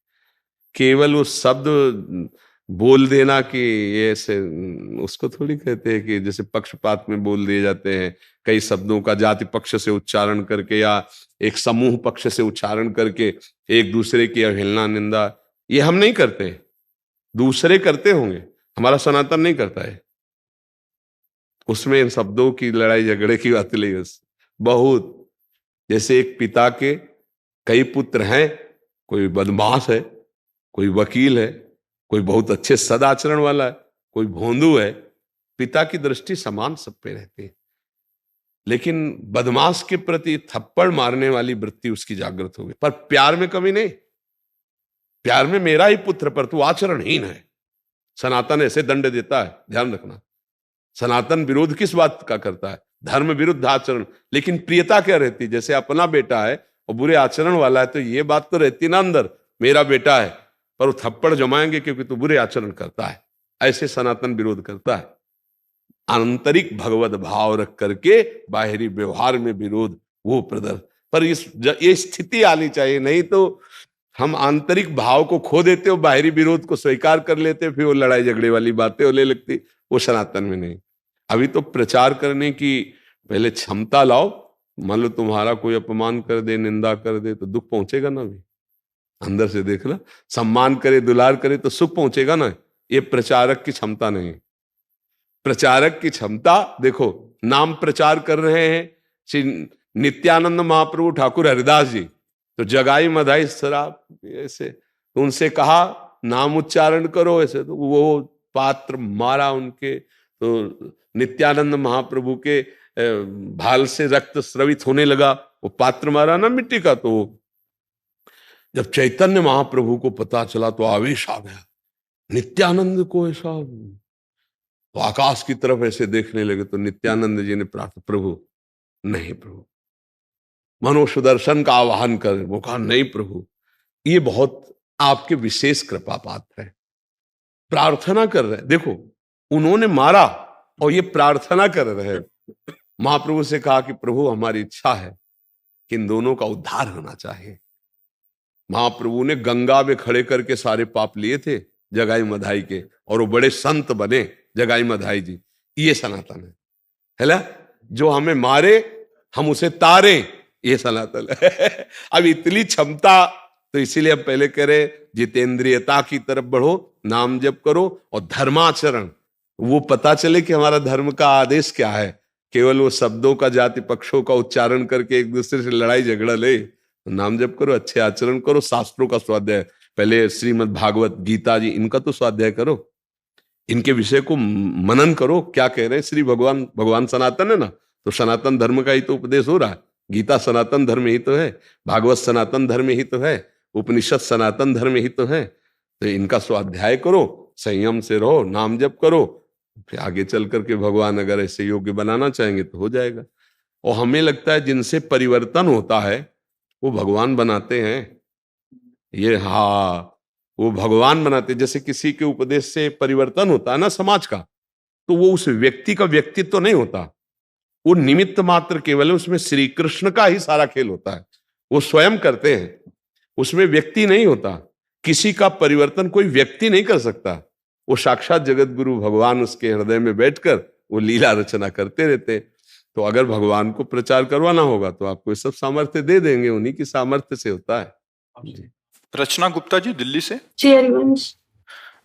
केवल उस शब्द बोल देना कि ये ऐसे, उसको थोड़ी कहते हैं कि जैसे पक्षपात में बोल दिए जाते हैं कई शब्दों का, जाति पक्ष से उच्चारण करके या एक समूह पक्ष से उच्चारण करके एक दूसरे की अवहेलना, निंदा, ये हम नहीं करते, दूसरे करते होंगे, हमारा सनातन नहीं करता है। उसमें इन शब्दों की लड़ाई झगड़े की बात नहीं, बहुत, जैसे एक पिता के कई पुत्र हैं, कोई बदमाश है, कोई वकील है, कोई बहुत अच्छे सदाचरण वाला है, कोई भोंदू है। पिता की दृष्टि समान सब पे रहती है, लेकिन बदमाश के प्रति थप्पड़ मारने वाली वृत्ति उसकी जागृत होगी। पर प्यार में कमी नहीं, प्यार में मेरा ही पुत्र पर तू आचरणहीन है। सनातन ऐसे दंड देता है, ध्यान रखना। सनातन विरोध किस बात का करता है? धर्म विरुद्ध आचरण, लेकिन प्रियता क्या रहती? जैसे अपना बेटा है और बुरे आचरण वाला है तो ये बात तो रहती ना अंदर, मेरा बेटा है, पर वो थप्पड़ जमाएंगे क्योंकि तू बुरे आचरण करता है। ऐसे सनातन विरोध करता है। आंतरिक भगवत भाव रख करके बाहरी व्यवहार में विरोध, वो प्रदर्शन, पर ये स्थिति आनी चाहिए, नहीं तो हम आंतरिक भाव को खो देते हो, बाहरी विरोध को स्वीकार कर लेते, फिर वो लड़ाई झगड़े वाली बातें होने लगती, वो सनातन में नहीं। अभी तो प्रचार करने की पहले क्षमता लाओ। मान लो तुम्हारा कोई अपमान कर दे, निंदा कर दे, तो दुख पहुंचेगा ना, भी अंदर से देखना। सम्मान करे, दुलार करे तो सुख पहुंचेगा ना। ये प्रचारक की क्षमता नहीं। प्रचारक की क्षमता देखो, नाम प्रचार कर रहे हैं श्री नित्यानंद महाप्रभु ठाकुर हरिदास जी, तो जगाई मधाई शराब ऐसे, तो उनसे कहा नाम उच्चारण करो ऐसे, तो वो पात्र मारा उनके, तो नित्यानंद महाप्रभु के भाल से रक्त स्रवित होने लगा, वो पात्र मारा ना मिट्टी का। तो जब चैतन्य महाप्रभु को पता चला तो आवेश आ गया, नित्यानंद को ऐसा, तो आकाश की तरफ ऐसे देखने लगे। तो नित्यानंद जी ने प्रार्थना, प्रभु नहीं, प्रभु मनोसुदर्शन का आवाहन कर, वो कहा नहीं प्रभु, ये बहुत आपके विशेष कृपा पात्र है। प्रार्थना कर रहे, देखो उन्होंने मारा और ये प्रार्थना कर रहे हैं। महाप्रभु से कहा कि प्रभु हमारी इच्छा है कि इन दोनों का उद्धार होना चाहिए। महाप्रभु ने गंगा में खड़े करके सारे पाप लिए थे जगाई मधाई के, और वो बड़े संत बने जगाई मधाई जी। ये सनातन है ना? जो हमें मारे हम उसे तारे, ये सनातन है। अब इतनी क्षमता, तो इसीलिए हम पहले कह रहे जितेंद्रियता की तरफ बढ़ो, नाम जप करो और धर्माचरण, वो पता चले कि हमारा धर्म का आदेश क्या है, केवल वो शब्दों का, जाति पक्षों का उच्चारण करके एक दूसरे से लड़ाई झगड़ा ले। तो नाम जप करो, अच्छे आचरण करो, शास्त्रों का स्वाध्याय, पहले श्रीमद् भागवत गीता जी इनका तो स्वाध्याय करो, इनके विषय को मनन करो, क्या कह रहे हैं श्री भगवान। भगवान सनातन है ना, तो सनातन धर्म का ही तो उपदेश हो रहा है। गीता सनातन धर्म ही तो है, भागवत सनातन धर्म ही तो है, उपनिषद सनातन धर्म ही तो है। तो इनका स्वाध्याय करो, संयम से रहो, नाम जप करो, फिर आगे चल करके भगवान अगर ऐसे योग्य बनाना चाहेंगे तो हो जाएगा। और हमें लगता है जिनसे परिवर्तन होता है वो भगवान बनाते हैं। ये हाँ, वो भगवान बनाते। जैसे किसी के उपदेश से परिवर्तन होता है ना समाज का, तो वो उस व्यक्ति का व्यक्तित्व तो नहीं होता, वो निमित्त मात्र केवल है। उसमें श्री कृष्ण का ही सारा खेल होता है, वो स्वयं करते हैं, उसमें व्यक्ति नहीं होता। किसी का परिवर्तन कोई व्यक्ति नहीं कर सकता, वो साक्षात जगत गुरु भगवान उसके हृदय में बैठकर वो लीला रचना करते रहते। तो अगर भगवान को प्रचार करवाना होगा तो आपको ये सब सामर्थ्य दे देंगे, उन्हीं की सामर्थ्य से होता है जी। रचना गुप्ता जी दिल्ली से। श्री हरिवंश।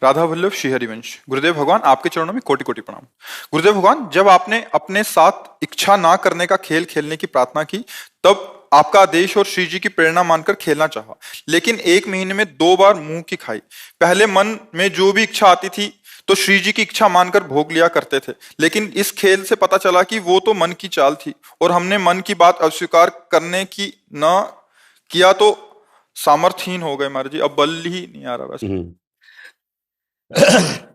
राधा वल्लभ श्री हरिवंश। गुरुदेव भगवान आपके चरणों में कोटि कोटि प्रणाम। गुरुदेव भगवान, जब आपने अपने साथ इच्छा ना करने का खेल खेलने की प्रार्थना की, तब आपका आदेश और श्री जी की प्रेरणा मानकर खेलना चाहा, लेकिन 1 महीने में 2 बार मुंह की खाई। पहले मन में जो भी इच्छा आती थी तो श्री जी की इच्छा मानकर भोग लिया करते थे, लेकिन इस खेल से पता चला कि वो तो मन की चाल थी और हमने मन की बात अस्वीकार करने की न किया तो सामर्थ्यहीन हो गए महाराज जी। अब बल ही नहीं आ रहा वैसे।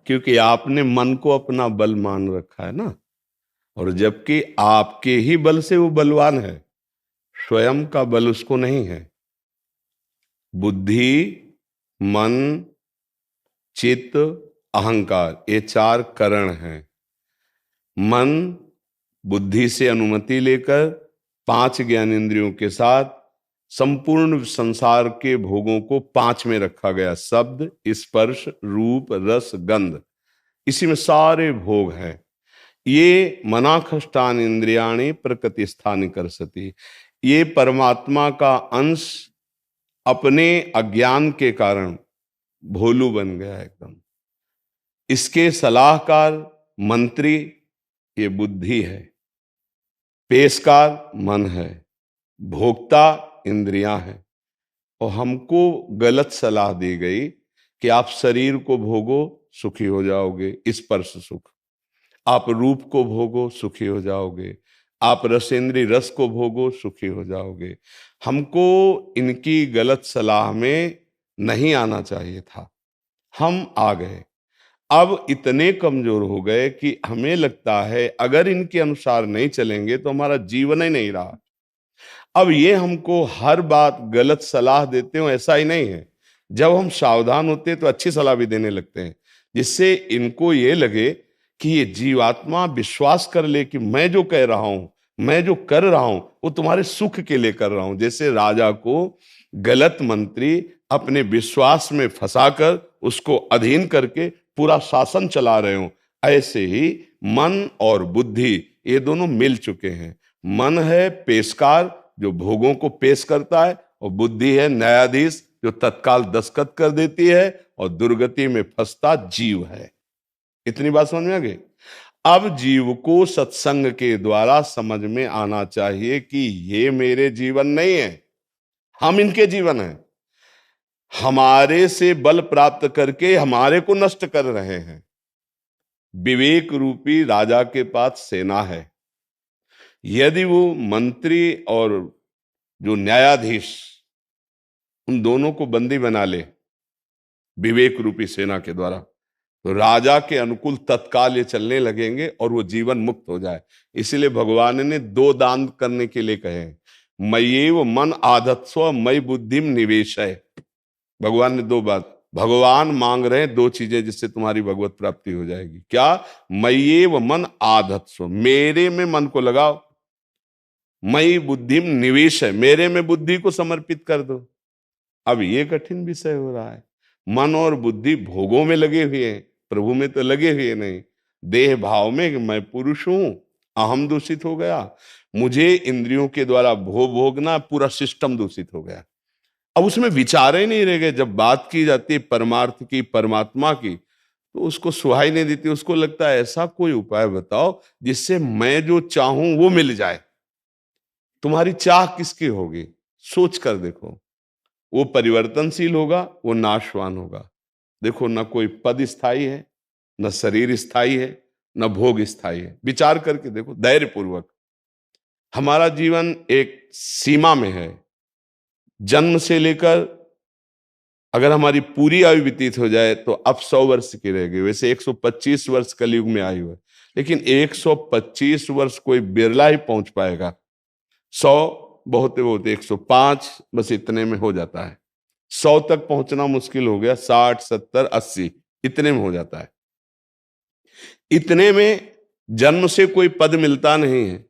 क्योंकि आपने मन को अपना बल मान रखा है ना, और जबकि आपके ही बल से वो बलवान है, स्वयं का बल उसको नहीं है। बुद्धि, मन, चित्त, अहंकार, ये 4 करण हैं। मन बुद्धि से अनुमति लेकर 5 ज्ञानेंद्रियों के साथ संपूर्ण संसार के भोगों को 5 में रखा गया। शब्द, स्पर्श, रूप, रस, गंध, इसी में सारे भोग हैं। ये मनाखष्टान इंद्रियाणि प्रकृति स्थानि करसति, ये परमात्मा का अंश अपने अज्ञान के कारण भोलू बन गया एकदम। इसके सलाहकार, मंत्री ये बुद्धि है, पेशकार मन है, भोक्ता इंद्रियां हैं। और हमको गलत सलाह दी गई कि आप शरीर को भोगो सुखी हो जाओगे, स्पर्श सुख, आप रूप को भोगो सुखी हो जाओगे, आप रसेंद्री रस को भोगो सुखी हो जाओगे। हमको इनकी गलत सलाह में नहीं आना चाहिए था, हम आ गए। अब इतने कमजोर हो गए कि हमें लगता है अगर इनके अनुसार नहीं चलेंगे तो हमारा जीवन ही नहीं रहा। अब ये हमको हर बात गलत सलाह देते हो ऐसा ही नहीं है, जब हम सावधान होते हैं तो अच्छी सलाह भी देने लगते हैं, जिससे इनको ये लगे कि ये जीवात्मा विश्वास कर ले कि मैं जो कह रहा हूं, मैं जो कर रहा हूं वो तुम्हारे सुख के लिए कर रहा हूं। जैसे राजा को गलत मंत्री अपने विश्वास में फंसाकर उसको अधीन करके पूरा शासन चला रहे हो, ऐसे ही मन और बुद्धि ये दोनों मिल चुके हैं। मन है पेशकार जो भोगों को पेश करता है, और बुद्धि है न्यायाधीश जो तत्काल दस्तखत कर देती है, और दुर्गति में फंसता जीव है। इतनी बात समझ में आ गई। अब जीव को सत्संग के द्वारा समझ में आना चाहिए कि ये मेरे जीवन नहीं है, हम इनके जीवन हैं। हमारे से बल प्राप्त करके हमारे को नष्ट कर रहे हैं। विवेक रूपी राजा के पास सेना है, यदि वो मंत्री और जो न्यायाधीश उन दोनों को बंदी बना ले विवेक रूपी सेना के द्वारा, तो राजा के अनुकूल तत्काल ये चलने लगेंगे और वो जीवन मुक्त हो जाए। इसलिए भगवान ने 2 दान करने के लिए कहे हैं, मय्येव मन आधत्स्व मयि बुद्धिम निवेशय। भगवान ने 2 बात, भगवान मांग रहे हैं 2 चीजें जिससे तुम्हारी भगवत प्राप्ति हो जाएगी। क्या? मय्येव मन आधत्स्व, मेरे में मन को लगाओ, मयि बुद्धिम निवेशय, मेरे में बुद्धि को समर्पित कर दो। अब ये कठिन विषय हो रहा है, मन और बुद्धि भोगों में लगे हुए हैं, प्रभु में तो लगे हुए नहीं। देह भाव में मैं पुरुष हूं, अहम दूषित हो गया, मुझे इंद्रियों के द्वारा भोगना, पूरा सिस्टम दूषित हो गया। अब उसमें विचार ही नहीं रह गए। जब बात की जाती है परमार्थ की, परमात्मा की, तो उसको सुहाई नहीं देती, उसको लगता है ऐसा कोई उपाय बताओ जिससे मैं जो चाहूं वो मिल जाए। तुम्हारी चाह किसकी होगी? सोच कर देखो। वो परिवर्तनशील होगा, वो नाशवान होगा। देखो, न कोई पद स्थायी है, न शरीर स्थायी है, न भोग स्थायी है। विचार करके देखो धैर्य पूर्वक। हमारा जीवन एक सीमा में है। जन्म से लेकर अगर हमारी पूरी आयु व्यतीत हो जाए तो अब 100 वर्ष की रहेगी। वैसे 125 वर्ष कलयुग में आयु है, लेकिन 125 वर्ष कोई बिरला ही पहुंच पाएगा। 100 बहुत 105, बस इतने में हो जाता है। 100 तक पहुंचना मुश्किल हो गया, 60, 70, 80 इतने में हो जाता है। इतने में जन्म से कोई पद मिलता नहीं है।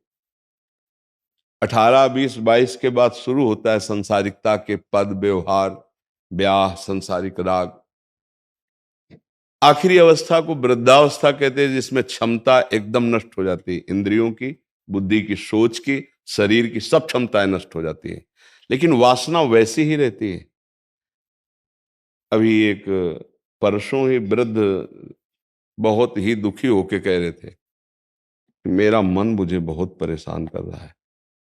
18, 20, 22 के बाद शुरू होता है संसारिकता के पद, व्यवहार, ब्याह, संसारिक राग। आखिरी अवस्था को वृद्धावस्था कहते हैं, जिसमें क्षमता एकदम नष्ट हो जाती है। इंद्रियों की, बुद्धि की, सोच की, शरीर की सब क्षमताएं नष्ट हो जाती है, लेकिन वासना वैसी ही रहती है। अभी एक परसों ही वृद्ध बहुत ही दुखी होके कह रहे थे, मेरा मन मुझे बहुत परेशान कर रहा है।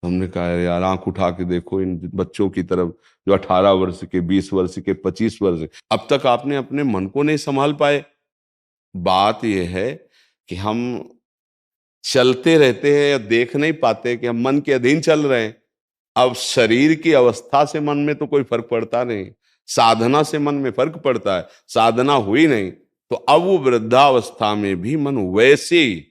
हमने कहा यार आंख उठा के देखो इन बच्चों की तरफ जो 18 वर्ष के, 20 वर्ष के, 25 वर्ष के, अब तक आपने अपने मन को नहीं संभाल पाए। बात यह है कि हम चलते रहते हैं या देख नहीं पाते कि हम मन के अधीन चल रहे हैं। अब शरीर की अवस्था से मन में तो कोई फर्क पड़ता नहीं, साधना से मन में फर्क पड़ता है। साधना हुई नहीं तो अब वो वृद्धावस्था में भी मन वैसे ही,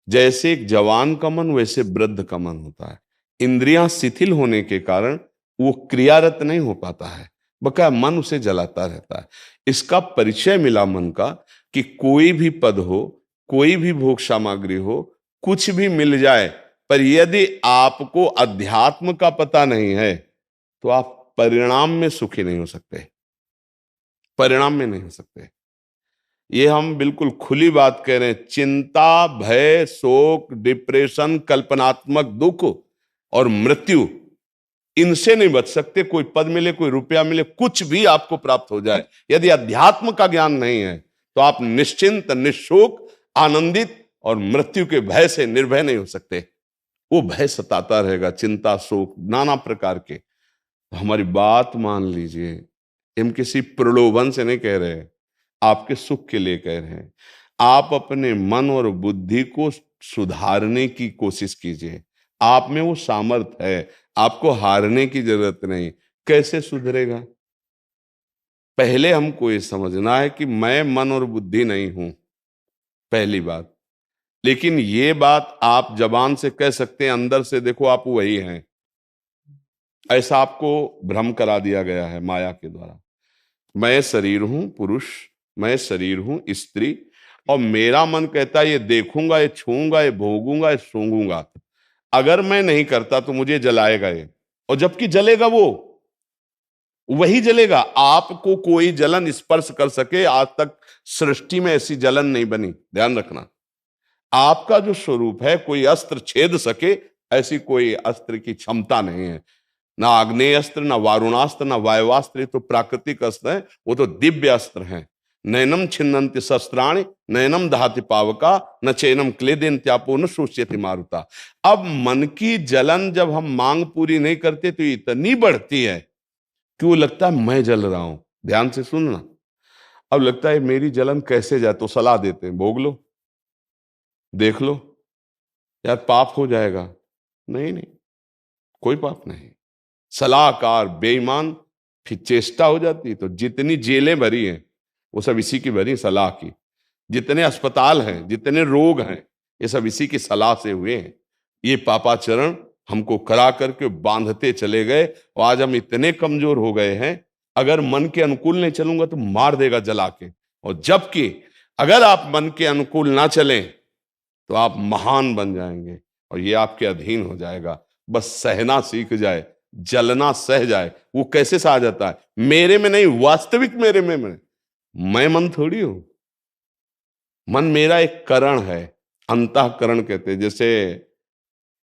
जैसे एक जवान का मन वैसे वृद्ध का मन होता है। इंद्रियां शिथिल होने के कारण वो क्रियारत नहीं हो पाता है, बकाया मन उसे जलाता रहता है। इसका परिचय मिला मन का कि कोई भी पद हो, कोई भी भोग सामग्री हो, कुछ भी मिल जाए, पर यदि आपको अध्यात्म का पता नहीं है तो आप परिणाम में सुखी नहीं हो सकते, परिणाम में नहीं हो सकते। ये हम बिल्कुल खुली बात कह रहे हैं। चिंता, भय, शोक, डिप्रेशन, कल्पनात्मक दुख और मृत्यु, इनसे नहीं बच सकते। कोई पद मिले, कोई रुपया मिले, कुछ भी आपको प्राप्त हो जाए, यदि अध्यात्म का ज्ञान नहीं है तो आप निश्चिंत, निशोक, आनंदित और मृत्यु के भय से निर्भय नहीं हो सकते। वो भय सताता रहेगा, चिंता, शोक, नाना प्रकार के। तो हमारी बात मान लीजिए, हम किसी प्रलोभन से नहीं कह रहे हैं, आपके सुख के लिए कह रहे हैं। आप अपने मन और बुद्धि को सुधारने की कोशिश कीजिए। आप में वो सामर्थ्य है, आपको हारने की जरूरत नहीं। कैसे सुधरेगा? पहले हमको ये समझना है कि मैं मन और बुद्धि नहीं हूं, पहली बात। लेकिन ये बात आप जबान से कह सकते हैं, अंदर से देखो आप वही हैं। ऐसा आपको भ्रम करा दिया गया है माया के द्वारा। मैं शरीर हूं पुरुष, मैं शरीर हूं स्त्री, और मेरा मन कहता है ये देखूंगा, ये छूंगा, ये भोगूंगा, ये सूंघूंगा। अगर मैं नहीं करता तो मुझे जलाएगा ये, और जबकि जलेगा वो वही जलेगा। आपको कोई जलन स्पर्श कर सके, आज तक सृष्टि में ऐसी जलन नहीं बनी, ध्यान रखना। आपका जो स्वरूप है, कोई अस्त्र छेद सके ऐसी कोई अस्त्र की क्षमता नहीं है। ना आग्नेय अस्त्र, ना वारुणास्त्र, ना वायुवास्त्र, तो प्राकृतिक अस्त्र है, वो तो दिव्य अस्त्र हैं। नैनम छिन्नन्ति शस्त्राणि, नैनम दहाति पावका, न चैनम क्लेदेन्त्यापो न शोष्यति मारुता। अब मन की जलन जब हम मांग पूरी नहीं करते तो इतनी बढ़ती है कि वो लगता है मैं जल रहा हूं। ध्यान से सुनना। अब लगता है मेरी जलन कैसे जाए, तो सलाह देते हैं भोग लो, देख लो, यार पाप हो जाएगा। नहीं नहीं, कोई पाप नहीं। सलाहकार बेईमान, फिर चेष्टा हो जाती। तो जितनी जेलें भरी हैं वो सब इसी की भरी सलाह की। जितने अस्पताल हैं, जितने रोग हैं, ये सब इसी की सलाह से हुए हैं। ये पापाचरण हमको करा करके बांधते चले गए, और आज हम इतने कमजोर हो गए हैं, अगर मन के अनुकूल नहीं चलूंगा तो मार देगा जला के। और जबकि अगर आप मन के अनुकूल ना चलें तो आप महान बन जाएंगे, और ये आपके अधीन हो जाएगा। बस सहना सीख जाए, जलना सह जाए। वो कैसे सहा जाता है? मेरे में नहीं, वास्तविक मेरे में मैं मन थोड़ी हूं। मन मेरा एक करण है, अंतःकरण कहते हैं। जैसे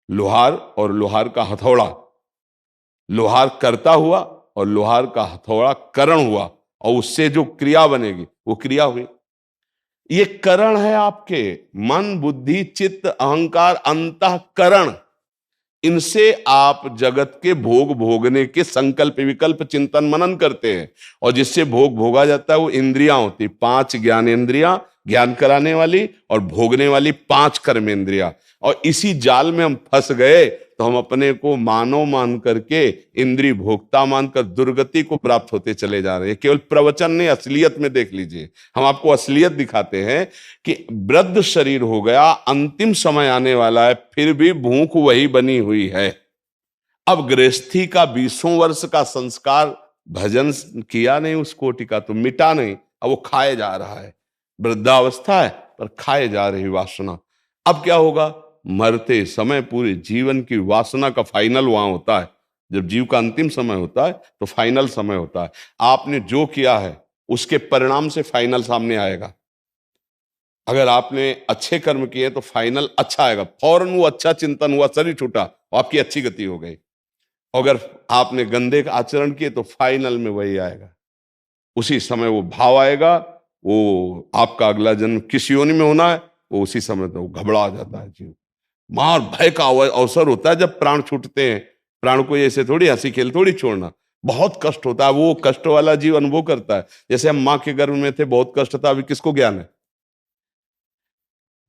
लोहार और लोहार का हथौड़ा, लोहार करता हुआ और लोहार का हथौड़ा करण हुआ, और उससे जो क्रिया बनेगी वो क्रिया हुई। ये करण है आपके, मन बुद्धि चित्त अहंकार अंतःकरण। इनसे आप जगत के भोग भोगने के संकल्प विकल्प चिंतन मनन करते हैं, और जिससे भोग भोगा जाता है वो इंद्रियां होती, 5 ज्ञानेंद्रियां, ज्ञान कराने वाली, और भोगने वाली 5 कर्मेंद्रियां। और इसी जाल में हम फंस गए तो हम अपने को मानव मान करके, इंद्रिय भोक्ता मानकर दुर्गति को प्राप्त होते चले जा रहे हैं। केवल प्रवचन नहीं, असलियत में देख लीजिए, हम आपको असलियत दिखाते हैं कि वृद्ध शरीर हो गया, अंतिम समय आने वाला है, फिर भी भूख वही बनी हुई है। अब गृहस्थी का 20 वर्ष का संस्कार भजन किया नहीं, उस कोटि का तो मिटा नहीं, अब वो खाए जा रहा है। वृद्धावस्था है पर खाए जा रही वासना। अब क्या होगा? मरते समय पूरे जीवन की वासना का फाइनल वहां होता है। जब जीव का अंतिम समय होता है तो फाइनल समय होता है। आपने जो किया है उसके परिणाम से फाइनल सामने आएगा। अगर आपने अच्छे कर्म किए तो फाइनल अच्छा आएगा, फौरन वो अच्छा चिंतन हुआ, शरीर छूटा, आपकी अच्छी गति हो गई। अगर आपने गंदे आचरण किए तो फाइनल में वही आएगा, उसी समय वो भाव आएगा। वो आपका अगला जन्म किस योनि में होना है वो उसी समय तो घबरा जाता है जीव। मार भय का अवसर होता है जब प्राण छूटते हैं। प्राण को ऐसे थोड़ी हंसी खेल थोड़ी छोड़ना, बहुत कष्ट होता है। वो कष्ट वाला जीव अनुभव करता है। जैसे हम माँ के गर्भ में थे, बहुत कष्ट था, अभी किसको ज्ञान है?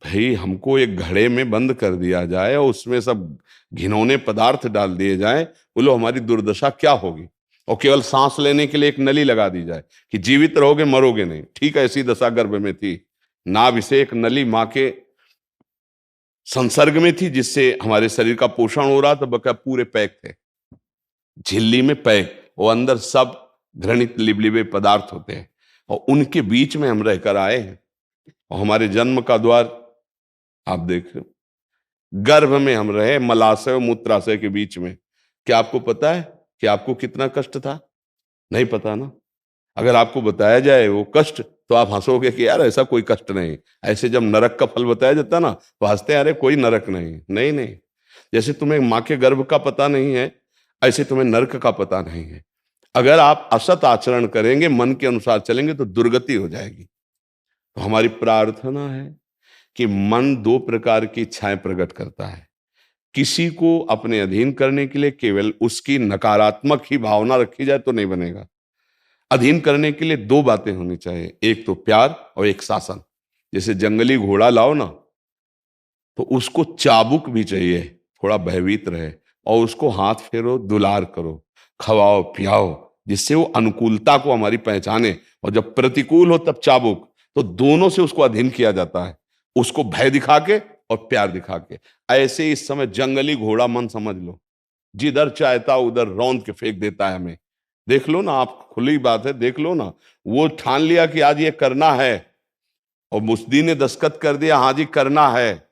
भाई हमको एक घड़े में बंद कर दिया जाए और उसमें सब घिनौने पदार्थ डाल दिए जाए, बोलो हमारी दुर्दशा क्या होगी। और केवल सांस लेने के लिए एक नली लगा दी जाए कि जीवित रहोगे मरोगे नहीं। ठीक है, ऐसी दशा गर्भ में थी। नाभि से एक नली माँ के संसर्ग में थी, जिससे हमारे शरीर का पोषण हो रहा था। बका पूरे पैक थे, झिल्ली में पैक, और अंदर सब घृणित लिबलिबे पदार्थ होते हैं, और उनके बीच में हम रहकर आए हैं। और हमारे जन्म का द्वार आप देख रहे हो, गर्भ में हम रहे, मलाशय और मूत्राशय के बीच में। क्या आपको पता है कि आपको कितना कष्ट था? नहीं पता ना। अगर आपको बताया जाए वो कष्ट तो आप हंसोगे कि यार ऐसा कोई कष्ट नहीं। ऐसे जब नरक का फल बताया जाता ना तो हंसते हैं, अरे कोई नरक नहीं। नहीं नहीं, जैसे तुम्हें माँ के गर्भ का पता नहीं है, ऐसे तुम्हें नरक का पता नहीं है। अगर आप असत आचरण करेंगे, मन के अनुसार चलेंगे तो दुर्गति हो जाएगी। तो हमारी प्रार्थना है कि मन 2 प्रकार की इच्छाएं प्रकट करता है। किसी को अपने अधीन करने के लिए केवल उसकी नकारात्मक ही भावना रखी जाए तो नहीं बनेगा। अधीन करने के लिए 2 बातें होनी चाहिए, एक तो प्यार और एक शासन। जैसे जंगली घोड़ा लाओ ना तो उसको चाबुक भी चाहिए, थोड़ा भयभीत रहे, और उसको हाथ फेरो, दुलार करो, खवाओ पियाओ, जिससे वो अनुकूलता को हमारी पहचाने। और जब प्रतिकूल हो तब चाबुक। तो दोनों से उसको अधीन किया जाता है, उसको भय दिखा के और प्यार दिखा के। ऐसे इस समय जंगली घोड़ा मन समझ लो, जिधर चाहता उधर रौंद के फेंक देता है हमें। देख लो ना आप, खुली बात है, देख लो ना। वो ठान लिया कि आज ये करना है, और मुस्दी ने दस्तखत कर दिया, हाँ जी करना है।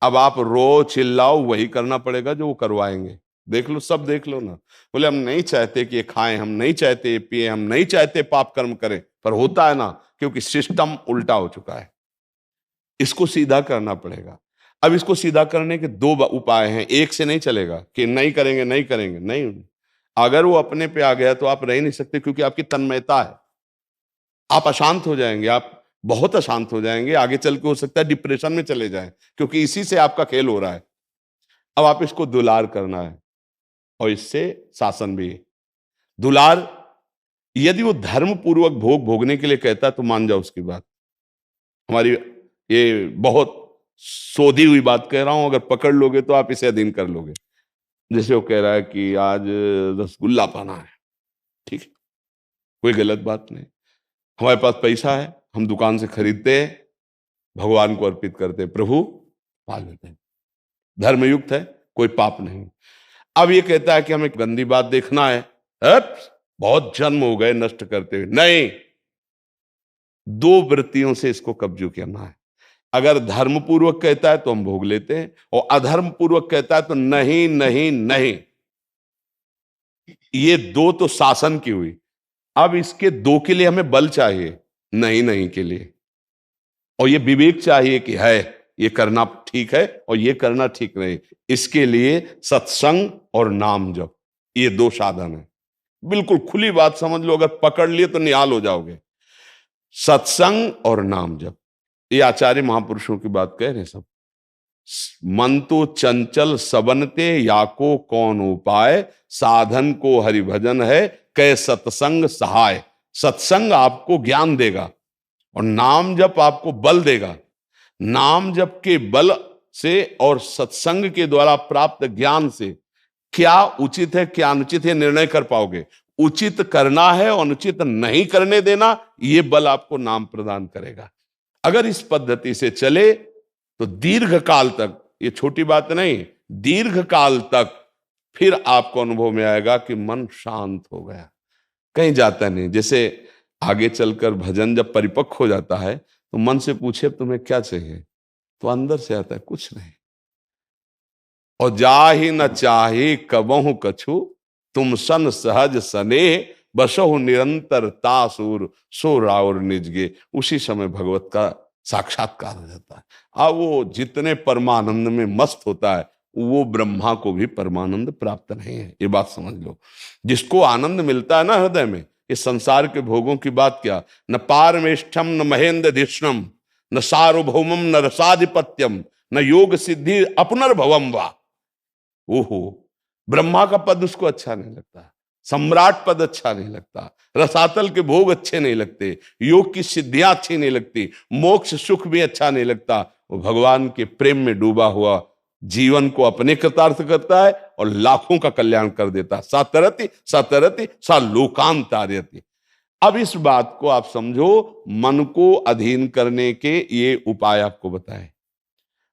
अब आप रो चिल्लाओ, वही करना पड़ेगा जो वो करवाएंगे। देख लो, सब देख लो ना। बोले हम नहीं चाहते कि ये खाएं, हम नहीं चाहते ये पिए, हम नहीं चाहते पाप कर्म करें, पर होता है ना, क्योंकि सिस्टम उल्टा हो चुका है। इसको सीधा करना पड़ेगा। अब इसको सीधा करने के 2 उपाय हैं, एक से नहीं चलेगा कि नहीं करेंगे नहीं करेंगे, नहीं। अगर वो अपने पे आ गया तो आप रह नहीं सकते, क्योंकि आपकी तन्मयता है। आप अशांत हो जाएंगे, आप बहुत अशांत हो जाएंगे, आगे चल के हो सकता है डिप्रेशन में चले जाएं, क्योंकि इसी से आपका खेल हो रहा है। अब आप इसको दुलार करना है, और इससे शासन भी है। दुलार, यदि वो धर्म पूर्वक भोग भोगने के लिए कहता है तो मान जाओ उसकी बात। हमारी ये बहुत सोधी हुई बात कह रहा हूं, अगर पकड़ लोगे तो आप इसे अधीन कर लोगे। जैसे वो कह रहा है कि आज रसगुल्ला पाना है, ठीक है, कोई गलत बात नहीं। हमारे पास पैसा है, हम दुकान से खरीदते हैं, भगवान को अर्पित करते हैं, प्रभु पा लेते हैं, धर्मयुक्त है, कोई पाप नहीं। अब ये कहता है कि हमें गंदी बात देखना है, बहुत जन्म हो गए नष्ट करते हुए। नहीं, 2 वृत्तियों से इसको कब्जो करना है। अगर धर्म पूर्वक कहता है तो हम भोग लेते हैं, और अधर्म पूर्वक कहता है तो नहीं नहीं नहीं। ये 2 तो शासन की हुई। अब इसके 2 के लिए हमें बल चाहिए, नहीं नहीं के लिए, और ये विवेक चाहिए कि है ये करना ठीक है और ये करना ठीक नहीं। इसके लिए सत्संग और नाम जप, ये 2 साधन है। बिल्कुल खुली बात समझ लो, अगर पकड़ लिए तो निहाल हो जाओगे। सत्संग और नाम जप, ये आचार्य महापुरुषों की बात कह रहे हैं सब। मन तो चंचल सबनते, या को कौन उपाय, साधन को हरिभजन है, कै सत्संग सहाय। सत्संग आपको ज्ञान देगा और नाम जप आपको बल देगा। नाम जप के बल से और सत्संग के द्वारा प्राप्त ज्ञान से क्या उचित है क्या अनुचित है निर्णय कर पाओगे। उचित करना है और अनुचित नहीं करने देना, ये बल आपको नाम प्रदान करेगा। अगर इस पद्धति से चले तो दीर्घ काल तक, ये छोटी बात नहीं, दीर्घ काल तक फिर आपको अनुभव में आएगा कि मन शांत हो गया, कहीं जाता नहीं। जैसे आगे चलकर भजन जब परिपक्व हो जाता है तो मन से पूछे तुम्हें क्या चाहिए, तो अंदर से आता है कुछ नहीं। और जाहि न चाहे कबहु कछु, तुम सन सहज सने, बसहु निरंतर तासुर सो राउर निजगे। उसी समय भगवत का साक्षात्कार हो जाता है। अब वो जितने परमानंद में मस्त होता है, वो ब्रह्मा को भी परमानंद प्राप्त नहीं है, ये बात समझ लो। जिसको आनंद मिलता है ना हृदय में, इस संसार के भोगों की बात क्या, न पारमेष्ठम न महेंद्र धिष्णम न सार्वभौमम न रसाधिपत्यम न योग सिद्धि अपनर्भवम वा। ओहो, ब्रह्मा का पद उसको अच्छा नहीं लगता, सम्राट पद अच्छा नहीं लगता, रसातल के भोग अच्छे नहीं लगते, योग की सिद्धियां अच्छी नहीं लगती, मोक्ष सुख भी अच्छा नहीं लगता। वो भगवान के प्रेम में डूबा हुआ जीवन को अपने कृतार्थ करता है और लाखों का कल्याण कर देता है। सा तरति सा तरति सा लोकान तारयति। अब इस बात को आप समझो, मन को अधीन करने के ये उपाय आपको बताए।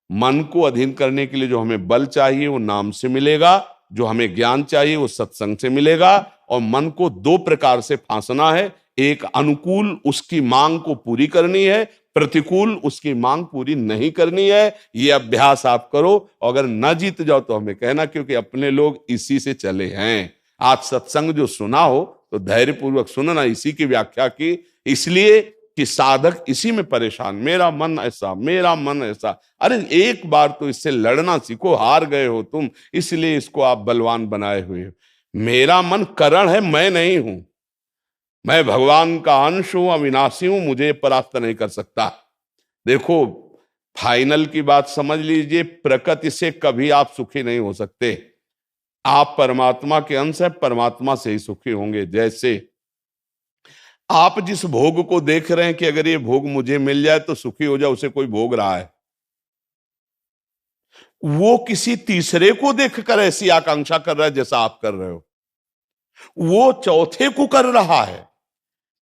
मन को अधीन करने के लिए जो हमें बल चाहिए वो नाम से मिलेगा, जो हमें ज्ञान चाहिए वो सत्संग से मिलेगा। और मन को दो प्रकार से फांसना है, एक अनुकूल उसकी मांग को पूरी करनी है, प्रतिकूल उसकी मांग पूरी नहीं करनी है। ये अभ्यास आप करो, अगर न जीत जाओ तो हमें कहना, क्योंकि अपने लोग इसी से चले हैं। आज सत्संग जो सुना हो तो धैर्यपूर्वक सुनना, इसी की व्याख्या की, इसलिए कि साधक इसी में परेशान, मेरा मन ऐसा मेरा मन ऐसा। अरे एक बार तो इससे लड़ना सीखो, हार गए हो तुम, इसलिए इसको आप बलवान बनाए हुए हो। मेरा मन करण है, मैं नहीं हूं, मैं भगवान का अंश हूं, अविनाशी हूं, मुझे परास्त नहीं कर सकता। देखो फाइनल की बात समझ लीजिए, प्रकृति से कभी आप सुखी नहीं हो सकते। आप परमात्मा के अंश है, परमात्मा से ही सुखी होंगे। जैसे आप जिस भोग को देख रहे हैं कि अगर ये भोग मुझे मिल जाए तो सुखी हो जाए, उसे कोई भोग रहा है, वो किसी तीसरे को देखकर ऐसी आकांक्षा कर रहा है जैसा आप कर रहे हो, वो चौथे को कर रहा है।